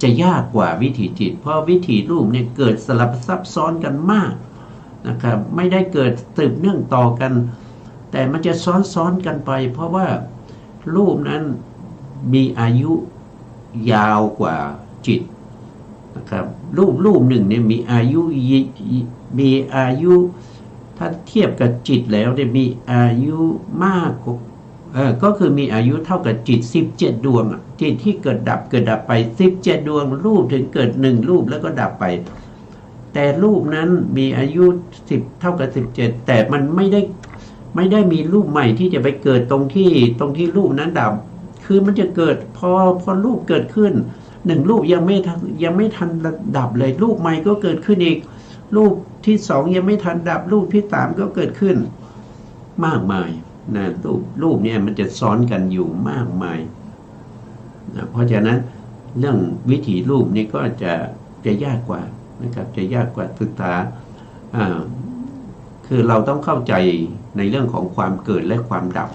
จะยากกว่าวิถีจิตเพราะวิถีรูปเนี่ยเกิดสลับซับซ้อนกันมากนะครับไม่ได้เกิดสืบเนื่องต่อกันแต่มันจะซ้อนกันไปเพราะว่ารูปนั้นมีอายุยาวกว่าจิตนะครับรูปหนึ่งเนี่ยมีอายุถ้าเทียบกับจิตแล้วเนี่ยมีอายุมากกว่าก็คือมีอายุเท่ากับจิต17ดวงจิตที่เกิดดับไป17ดวงรูปถึงเกิด1รูปแล้วก็ดับไปแต่รูปนั้นมีอายุ10เท่ากับ17แต่มันไม่ได้มีรูปใหม่ที่จะไปเกิดตรงที่รูปนั้นดับคือมันจะเกิดพอรูปเกิดขึ้น1รูปยังไม่ทันดับเลยรูปใหม่ก็เกิดขึ้นอีกรูปที่2ยังไม่ทันดับรูปที่3ก็เกิดขึ้น มากมายนะรูปเนี่ยมันจะซ้อนกันอยู่มากมายนะเพราะฉะนั้นเรื่องวิถีรูปนี่ก็จะยากกว่านะครับจะยากกว่าศึกษาคือเราต้องเข้าใจในเรื่องของความเกิดและความดับ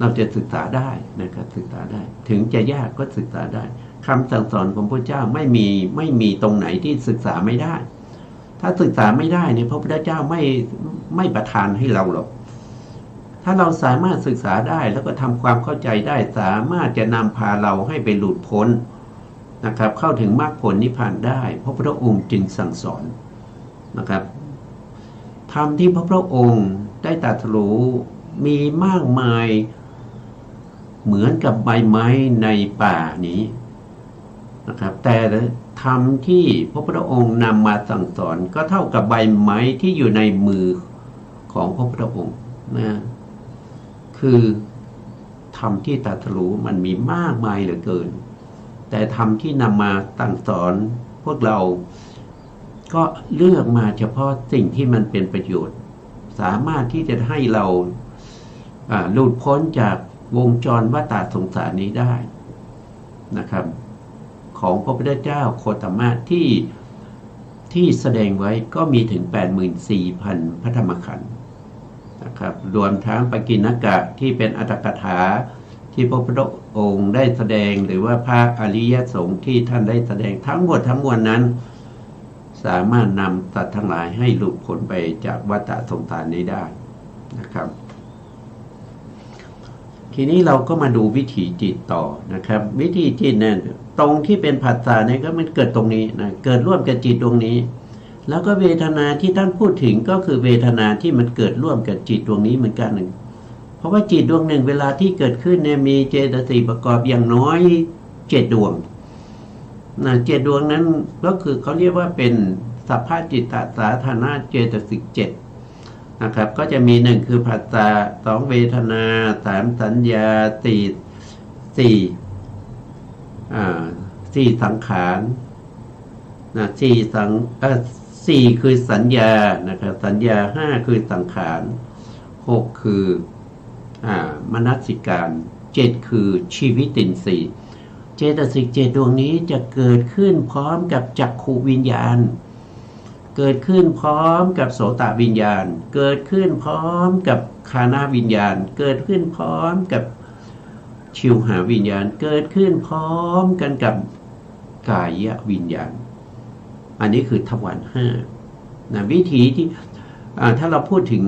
เราจะศึกษาได้นะครับศึกษาได้ถึงจะยากก็ศึกษาได้คำสั่งสอนของพระเจ้าไม่มีตรงไหนที่ศึกษาไม่ได้ถ้าศึกษาไม่ได้เนี่ยพระพุทธเจ้าไม่ประทานให้เราหรอกถ้าเราสามารถศึกษาได้แล้วก็ทำความเข้าใจได้สามารถจะนำพาเราให้ไปหลุดพ้นนะครับเข้าถึงมรรคผลนิพพานได้พระพุทธองค์จึงสั่งสอนนะครับธรรมที่พระพุทธองค์ได้ตรัสรู้มีมากมายเหมือนกับใบไม้ในป่านี้นะครับแต่ธรรมที่พระพุทธองค์นำมาสั่งสอนก็เท่ากับใบไม้ที่อยู่ในมือของพระพุทธองค์นะคือธรรมที่ตรัสรู้มันมีมากมายเหลือเกินแต่ธรรมที่นำมาสั่งสอนพวกเราก็เลือกมาเฉพาะสิ่งที่มันเป็นประโยชน์สามารถที่จะให้เราหลุดพ้นจากวงจรวัฏสงสารนี้ได้นะครับของพระพุทธเจ้าโคตมะที่แสดงไว้ก็มีถึง 84,000 พระธรรมขันธ์นะครับรวมทั้งปกิณกะที่เป็นอรรถกถาที่พระพุทธองค์ได้แสดงหรือว่าพระอริยสงฆ์ที่ท่านได้แสดงทั้งหมดทั้งมวลนั้นสามารถนำสัตว์ทั้งหลายให้หลุดพ้นไปจากวัฏสงสารนี้ได้นะครับทีนี้เราก็มาดูวิถีจิตต่อนะครับวิถีจิตเนี่ยตรงที่เป็นผัสสะเนี่ยก็มันเกิดตรงนี้นะเกิดร่วมกับจิตดวงนี้แล้วก็เวทนาที่ท่านพูดถึงก็คือเวทนาที่มันเกิดร่วมกับจิตดวงนี้เหมือนกันหนึ่งเพราะว่าจิตดวงหนึ่งเวลาที่เกิดขึ้นเนี่ยมีเจตสิกประกอบอย่างน้อย7 ดวงนะ7 ดวงนั้นก็คือเขาเรียกว่าเป็นสัพพจิตตสาธารณเจตสิก7นะครับก็จะมี1คือผัสสะ2เวทนา3สัญญา4สังขารนะ4คือสัญญานะครับสัญญา5คือสังขาร6คือมนสิการ7คือชีวิตินทรีย์เจตสิก7 ดวงนี้จะเกิดขึ้นพร้อมกับจักขุวิญญาณเกิดขึ้นพร้อมกับโสตวิญญาณเกิดขึ้นพร้อมกับฆานาวิญญาณเกิดขึ้นพร้อมกับชิวหาวิญญาณเกิดขึ้นพร้อมกันกับกายวิญญาณอันนี้คือทวาร5นะวิถีที่ถ้าเราพูดถึง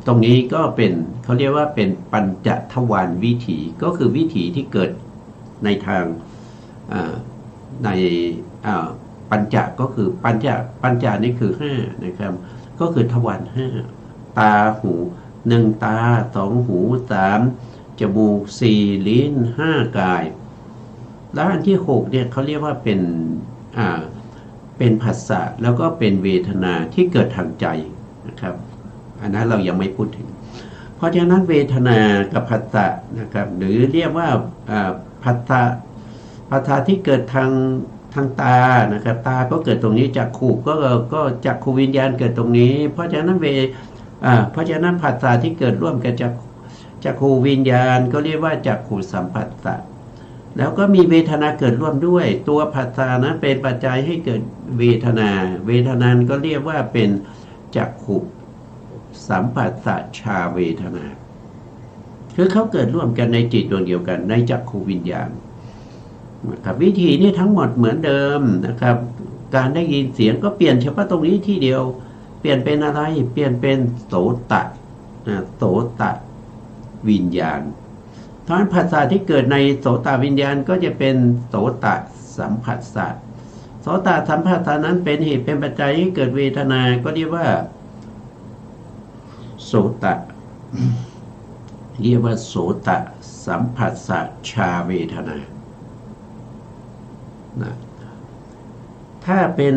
ตรงนี้ก็เป็นเขาเรียกว่าเป็นปัญจทวารวิถีก็คือวิถีที่เกิดในทางในปัญจก็คือปัญจนี่คือ5นะครับก็คือทวาร5ตาหู1ตา2หู3จมูก4ลิ้น5กายแล้วอันที่6เนี่ยเขาเรียกว่าเป็นผัสสะแล้วก็เป็นเวทนาที่เกิดทางใจนะครับอันนั้นเรายังไม่พูดถึงเพราะฉะนั้นเวทนากับผัสสะนะครับหรือเรียกว่าผัสสะที่เกิดทางตานะครับตาก็เกิดตรงนี้จักขุก็จักขุวิญญาณเกิดตรงนี้เพราะฉะนั้นผัสสะที่เกิดร่วมกับจักขุวิญญาณก็เรียกว่าจักขุสัมผัสสะแล้วก็มีเวทนาเกิดร่วมด้วยตัวผัสสะนั้นเป็นปัจจัยให้เกิดเวทนาก็เรียกว่าเป็นจักขุสัมผัสสะชาเวทนาคือเขาเกิดร่วมกันในจิตดวงเดียวกันในจักขุวิญญาณนะครับวิธีนี้ทั้งหมดเหมือนเดิมนะครับการได้ยินเสียงก็เปลี่ยนเฉพาะตรงนี้ที่เดียวเปลี่ยนเป็นอะไรเปลี่ยนเป็นโสตวิญญาณเพราะฉะนั้นภาษาที่เกิดในโสตวิญญาณก็จะเป็นโสตสัมผัสสะโสตสัมผัสสะนั้นเป็นเหตุเป็นปัจจัยให้เกิดเวทนาก็เรียกว่าโสตสัมผัสสะชาเวทนานะถ้าเป็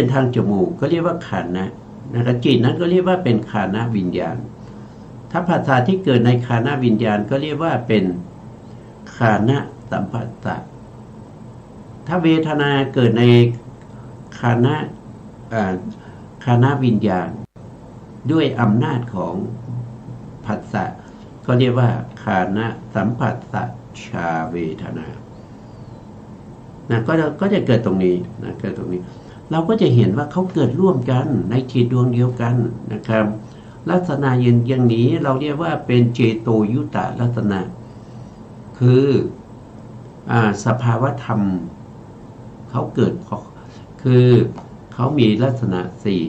นทางจมูกก็เรียกว่าขันธ์นะครับจิตนั้นก็เรียกว่าเป็นฆานวิญญาณถ้าภาษาที่เกิดในฆานวิญญาณก็เรียกว่าเป็นฆานสัมผัสสะถ้าเวทนาเกิดในฆานวิญญาณ ด้วยอำนาจของผัสสะก็เรียกว่าคานะสัมผัสสะชาเวทนานะก็จะเกิดตรงนี้นะเกิดตรงนี้เราก็จะเห็นว่าเขาเกิดร่วมกันในจิตดวงเดียวกันนะครับลักษณะอย่างนี้เราเรียกว่าเป็นเจโตยุตตลักษณะคือสภาวธรรมเขาเกิดคือเขามีลักษณะสี่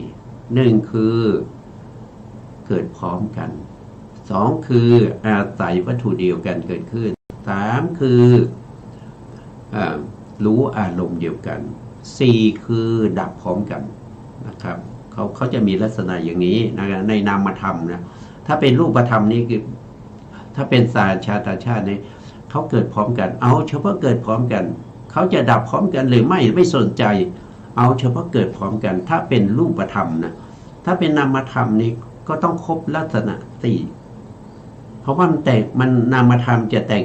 หนึ่งคือเกิดพร้อมกันสองคืออาศัยวัตถุเดียวกันเกิดขึ้นสามคือรู้อารมณ์เดียวกันสี่คือดับพร้อมกันนะครับเขาจะมีลักษณะอย่างนี้นะในนามธรรมนะถ้าเป็นรูปธรรมนี่คือถ้าเป็นสาชาตชาตินี่เขาเกิดพร้อมกันเอาเฉพาะเกิดพร้อมกันเขาจะดับพร้อมกันหรือไม่สนใจเอาเฉพาะเกิดพร้อมกันถ้าเป็นรูปธรรมนะถ้าเป็นนามธรรมนี่ก็ต้องครบลักษณะสี่เพราะว่ามันนามธรรมจะแตก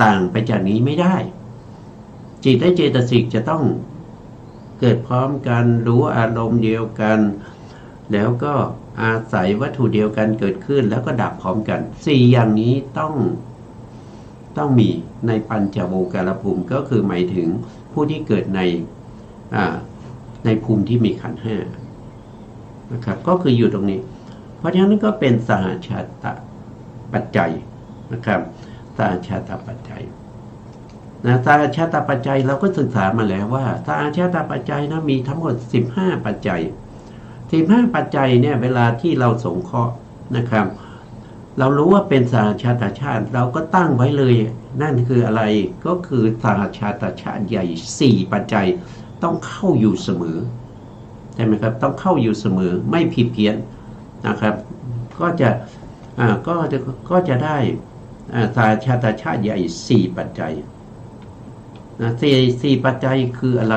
ต่างไปจากนี้ไม่ได้จิตและเจตสิกจะต้องเกิดพร้อมกันรู้อารมณ์เดียวกันแล้วก็อาศัยวัตถุเดียวกันเกิดขึ้นแล้วก็ดับพร้อมกันสี่อย่างนี้ต้องมีในปัญจโวการภูมิก็คือหมายถึงผู้ที่เกิดในภูมิที่มีขันธ์ห้านะครับก็คืออยู่ตรงนี้เพราะฉะนั้นก็เป็นสหชาตปัจจัยนะครับสหชาตปัจจัยนะสหชาตปัจจัยเราก็ศึกษามาแล้วว่าสหชาตปัจจัยนะมีทั้งหมด15ปัจจัย15ปัจจัยเนี่ยเวลาที่เราสงเคราะห์นะครับเรารู้ว่าเป็นสหชาตชาติเราก็ตั้งไว้เลยนั่นคืออะไรก็คือสหชาตชาติใหญ่4ปัจจัยต้องเข้าอยู่เสมอใช่ไหมครับต้องเข้าอยู่เสมอไม่ผิดเพี้ยนนะครับก็จะได้สหชาตชาติใหญ่4ปัจจัยนะสี่ปัจจัยคืออะไร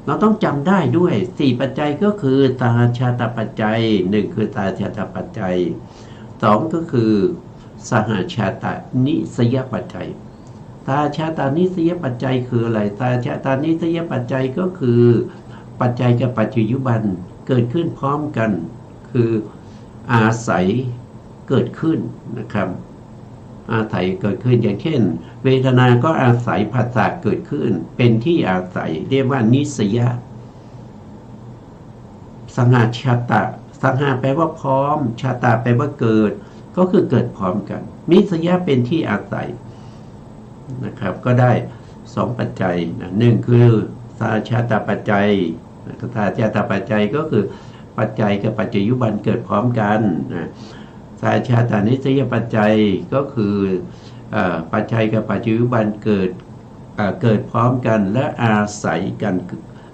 เราต้องจำได้ด้วย4ปัจจัยก็คือสหชาตปัจจัย1คือสหชาตปัจจัย2ก็คือสหชาตนิสยปัจจัยสหชาตนิสยปัจจัยคืออะไรสหชาตนิสยปัจจัยก็คือปัจจัยกับปัจจุบันเกิดขึ้นพร้อมกันคืออาศัยเกิดขึ้นนะครับอาศัยเกิดขึ้นอย่างเช่นเวทนาก็อาศัยผัสสะเกิดขึ้นเป็นที่อาศัยเรียกว่านิสยสหชาตะสหแปลว่าพร้อมชาตะแปลว่าเกิดก็คือเกิดพร้อมกันนิสยเป็นที่อาศัยนะครับก็ได้2ปัจจัยนะ1คือสหชาตปัจจัยสหชาตปัจจัยก็คือปัจจัยกับปัจจุบันเกิดพร้อมกันนะสหชาตานิสยปัจจัยก็คือปัจจัยกับปัจจุบันเกิดพร้อมกันและอาศัยกัน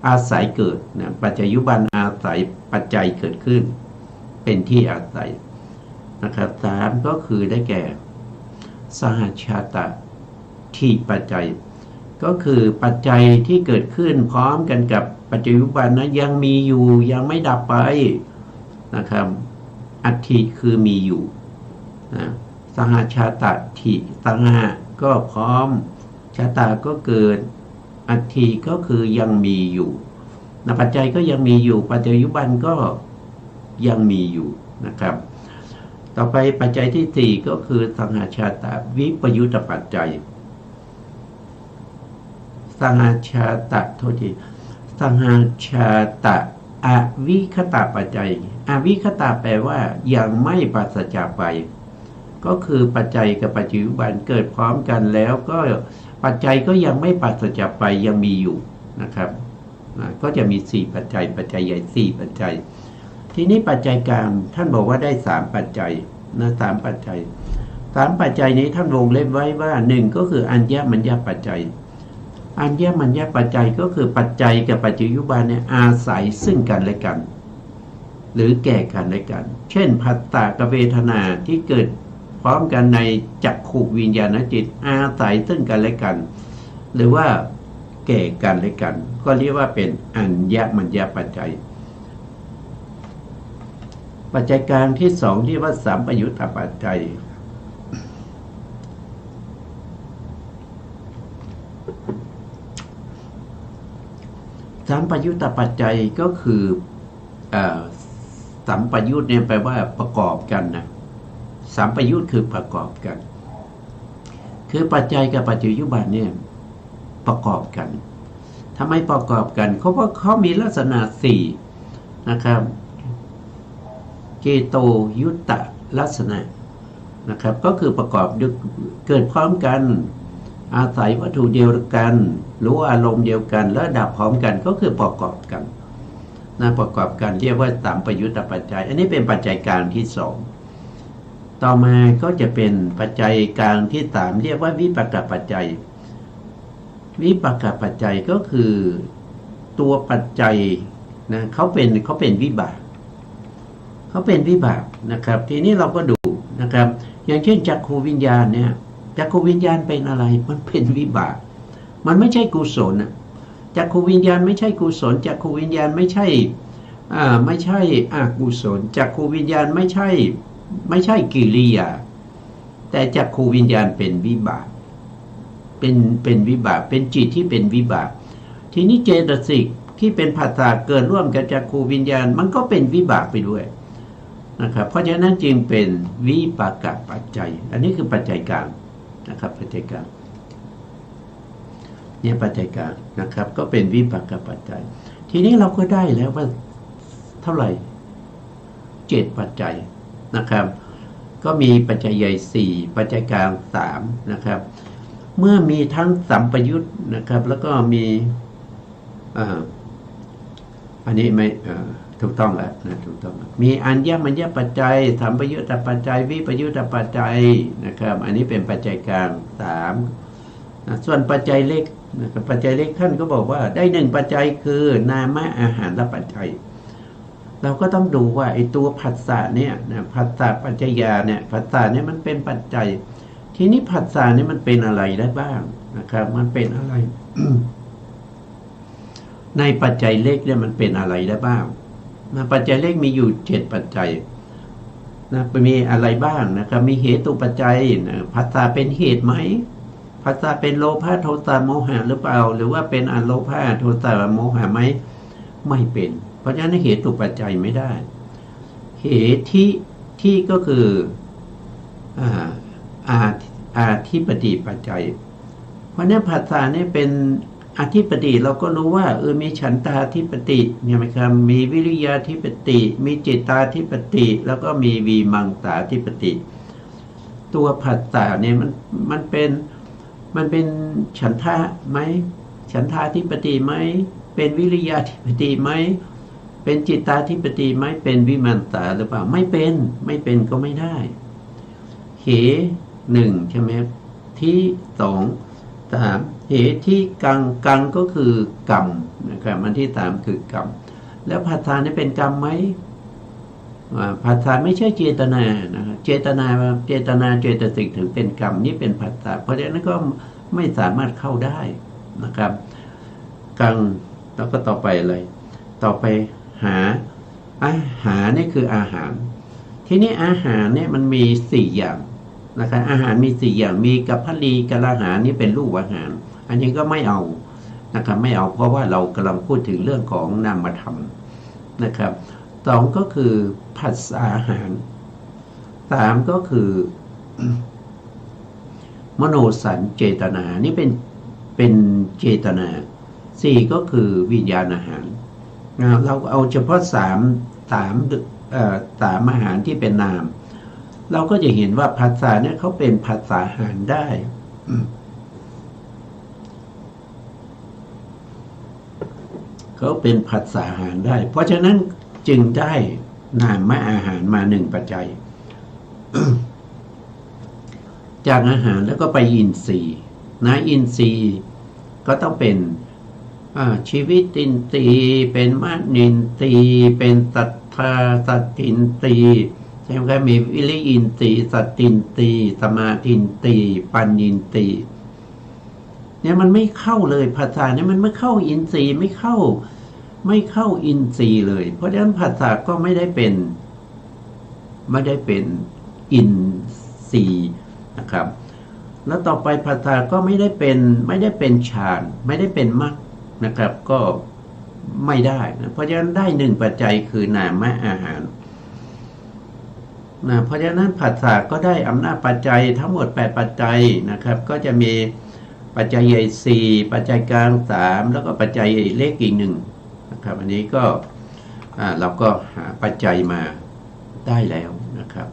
อาศัยเกิดนะปัจจุบันอาศัยปัจจัยเกิดขึ้นเป็นที่อาศัยนะครับ3ก็คือได้แก่สหชาตทิปัจจัยก็คือปัจจัยที่เกิดขึ้นพร้อมกันกับปัจจุบันนะยังมีอยู่ยังไม่ดับไปนะครับอัตถิคือมีอยู่นะสหชาตถิสหะก็พร้อมชาตาก็เกิดอัตถิก็คือยังมีอยู่นะปัจจัยก็ยังมีอยู่ปัจจุบันก็ยังมีอยู่นะครับต่อไปปัจจัยที่4ก็คือสหชาตวิปยุตตปัจจัยสหชาตะโทษทีสหชาตะอวิคตะปัจจัยอวิคตะแปลว่ายังไม่ปราศจากไปก็คือปัจจัยกับปัจจุบันเกิดพร้อมกันแล้วก็ปัจจัยก็ยังไม่ปราศจากไปยังมีอยู่นะครับก็จะมี4ปัจจัยปัจจัยใหญ่4ปัจจัยทีนี้ปัจจัยกลางท่านบอกว่าได้3ปัจจัยนะ3ปัจจัย3ปัจจัยนี้ท่านวงเล็บไว้ว่า1ก็คืออัญญมัญญปัจจัยอัญญมัญญปัจจัยก็คือปัจจัยกับปัจจุบันเนี่ยอาศัยซึ่งกันและกันหรือแก่กันและกันเช่นผัสสะกับเวทนาที่เกิดพร้อมกันในจักขุวิญญาณจิตอาศัยซึ่งกันและกันหรือว่าแก่กันและกันก็เรียกว่าเป็นอัญญมัญญปัจจัยปัจจัยกลางที่2เรียกว่าสัมปยุตตปัจจัยสัมปยุตตปัจจัยก็คือสั สัมปยุตเนี่ยแปลว่าประกอบกันนะสัมปยุตคือประกอบกันคือปัจจัยกับปัจจุบันเนี่ยประกอบกันทำไมประกอบกันเพราะว่าเขามีลักษณะสี่นะครับเจโตยุตตลักษณะนะครับก็คือประกอบเกิดพร้อมกันอาศัยวัตถุเดียวกันรู้อารมณ์เดียวกันแล้วดับพร้อมกันก็คือประกอบกันนะประกอบกันเรียกว่าสัมปยุตตปัจจัยอันนี้เป็นปัจจัยกลางที่สองต่อมาก็จะเป็นปัจจัยกลางที่สามเรียกว่าวิปากปัจจัยวิปากปัจจัยก็คือตัวปัจจัยนะเขาเป็นวิบากเขาเป็นวิบากนะครับทีนี้เราก็ดูนะครับอย่างเช่นจักขูวิญญาณเนี่ยจักขูวิญญาณเป็นอะไรมันเป็นวิบากมันไม่ใช่กุศลจักขูวิญญาณไม่ใช่กุศลจักขูวิญญาณไม่ใช่อกุศลจักขูวิญญาณไม่ใช่กิริยาแต่จักขูวิญญาณเป็นวิบากเป็นวิบากเป็นจิตที่เป็นวิบากทีนี้เจตสิกที่เป็นผัสสะเกิดร่วมกับจักขูวิญญาณมันก็เป็นวิบากไปด้วยนะครับเพราะฉะนั้นจึงเป็นวิปากปัจจัยอันนี้คือปัจจัยกลางนะครับปัจจัยกลางเนี่ยปัจจัยกลางนะครับก็เป็นวิปากปัจจัยทีนี้เราก็ได้แล้วว่าเท่าไหร่7ปัจจัยนะครับก็มีปัจจัยใหญ่4ปัจจัยกลาง3นะครับเมื่อมีทั้งสัมปยุตนะครับแล้วก็มีอันนี้ไม่ถูกต้องแล้วนะถูกต้องมีอัญญมัญญปัจจัยสัมปยุตตปัจจัยวิปยุตตปัจจัยนะครับอันนี้เป็นปัจจัยกลาง3นะส่วนปัจจัยเล็กนะครับปัจจัยเล็กท่านก็บอกว่าได้1ปัจจัยคือนามะอาหารและปัจจัยเราก็ต้องดูว่าไอ้ตัวผัสสะเนี่ยนะผัสสะปัจจยาเนี่ยผัสสะเนี่ยมันเป็นปัจจัยทีนี้ผัสสะเนี่ยมันเป็นอะไรได้บ้างนะครับมันเป็นอะไร ในปัจจัยเล็กเนี่ยมันเป็นอะไรได้บ้างนะปัจจัยเล็กมีอยู่7ปัจจัยนะมีอะไรบ้างนะครับมีเหตุปัจจัยนะผัสสะเป็นเหตุไหมผัสสะเป็นโลภะโทสะโมหะหรือเปล่าหรือว่าเป็นอโลภะโทสะโมหะไหมไม่เป็นเพราะฉะนั้นเหตุปัจจัยไม่ได้เหตุที่ก็คืออาธิปติปัจจัยเพราะนั้นผัสสะนี่เป็นอธิปติเราก็รู้ว่ามีฉันทาธิปติเนี่ยไหมครับมีวิริยาธิปติมีจิตตาธิปติแล้วก็มีวีมังสาธิปติตัวผัสสะเนี่ยมันเป็นฉันทะไหมฉันทาธิปติไหมเป็นวิริยาธิปติไหมเป็นจิตตาธิปติไหมเป็นวิมังสาหรือเปล่าไม่เป็นก็ไม่ได้เห1ใช่ไหมที่2 3เหที่กังก็คือกรรมนะครับมันที่3คือกรรมแล้วผัสสะนี่เป็นกรรมไหมผัสสะไม่ใช่เจตนานะครับเจตนาเจตสิกถึงเป็นกรรมนี่เป็นผัสสะเพราะฉะนั้นก็ไม่สามารถเข้าได้นะครับกังแล้วก็ต่อไปเลยต่อไปอาหารนี่คืออาหารทีนี้อาหารเนี่ยมันมี4อย่างนะครับอาหารมี4อย่างมีกัปพลีกะลาหารนี่เป็นรูปอาหารอันนี้ก็ไม่เอานะครับไม่เอาเพราะว่าเรากำลังพูดถึงเรื่องของนามธรรมนะครับ2ก็คือผัสสะอาหาร3ก็คือ มโนสัญเจตนานี่เป็นเจตนา4ก็คือวิญญาณอาหารเราเอาเฉพาะ3อาหารที่เป็นนามเราก็จะเห็นว่าผัสสะเนี่ยเขาเป็นผัสสะอาหารได้เขาเป็นผัสสะอาหารได้เพราะฉะนั้นจึงได้นามอาหารมา1ปัจจัย จากอาหารแล้วก็ไปอินทรีย์นะอินทรีย์ก็ต้องเป็นชีวิตอินทรีย์เป็นมนินทรีย์เป็นสัทธาสัตตินทรีย์ใช่ไหมครับมีวิริยินทรีย์สัตตินทรีย์สมาธินทรีย์ปัญญินทรีย์เนี่ยมันไม่เข้าเลยภาษาเนี่ยมันไม่เข้าอินทรีย์ไม่เข้าอินทรีย์เลยเพราะฉะนั้นภาษาก็ไม่ได้เป็นอินทรีย์นะครับแล้วต่อไปภาษาก็ไม่ได้เป็นฌานไม่ได้เป็นมรรคนะครับก็ไม่ได้นะเพราะฉะนั้นได้1ปัจจัยคือนามอาหาร เพราะฉะนั้นผัสสะก็ได้อำนาจปัจจัยทั้งหมด8ปัจจัยนะครับก็จะมีปัจจัยใหญ่4ปัจจัยกลาง3แล้วก็ปัจจัยเล็กอีก1นะครับอันนี้ก็เราก็หาปัจจัยมาได้แล้วนะครับ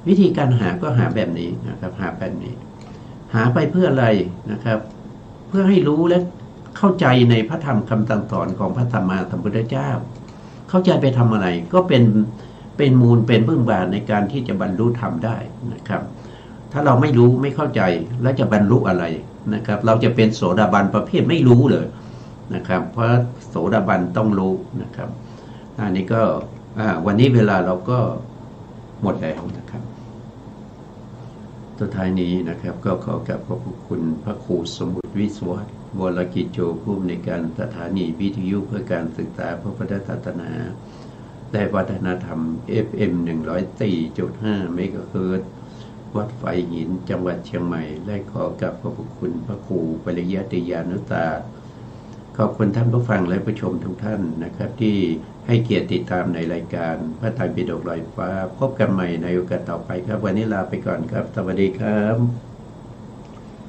วิธีการหาก็หาแบบนี้นะครับหาแบบนี้หาไปเพื่ออะไรนะครับเพื่อให้รู้และเข้าใจในพระธรรมคำสั่งสอนของพระสัมมาสัมพุทธเจ้าเข้าใจไปทำอะไรก็เป็นมูลเป็นเบื้องบานในการที่จะบรรลุธรรมได้นะครับถ้าเราไม่รู้ไม่เข้าใจแล้วจะบรรลุอะไรนะครับเราจะเป็นโสดาบันประเภทไม่รู้เลยนะครับเพราะโสดาบันต้องรู้นะครับอันนี้ก็วันนี้เวลาเราก็หมดแล้วนะครับสุดท้ายนี้นะครับก็ขอกราบขอบคุณพระครูสมุทรวิศวะวรกิจโจผู้อำนวยการสถานีวิทยุเพื่อการศึกษาพระพุทธศาสนาและวัฒนธรรม FM 104.5 เมกะเฮิรตซ์วัดไฟหินจังหวัดเชียงใหม่และขอกราบขอบคุณพระครูปริยัติยานุตาขอบคุณท่านผู้ฟังและผู้ชมทุกท่านนะครับที่ให้เกียรติติดตามในรายการพระไตรปิฎกลอยฟ้าพบกันใหม่ในโอกาสต่อไปครับวันนี้ลาไปก่อนครับสวัสดีครับ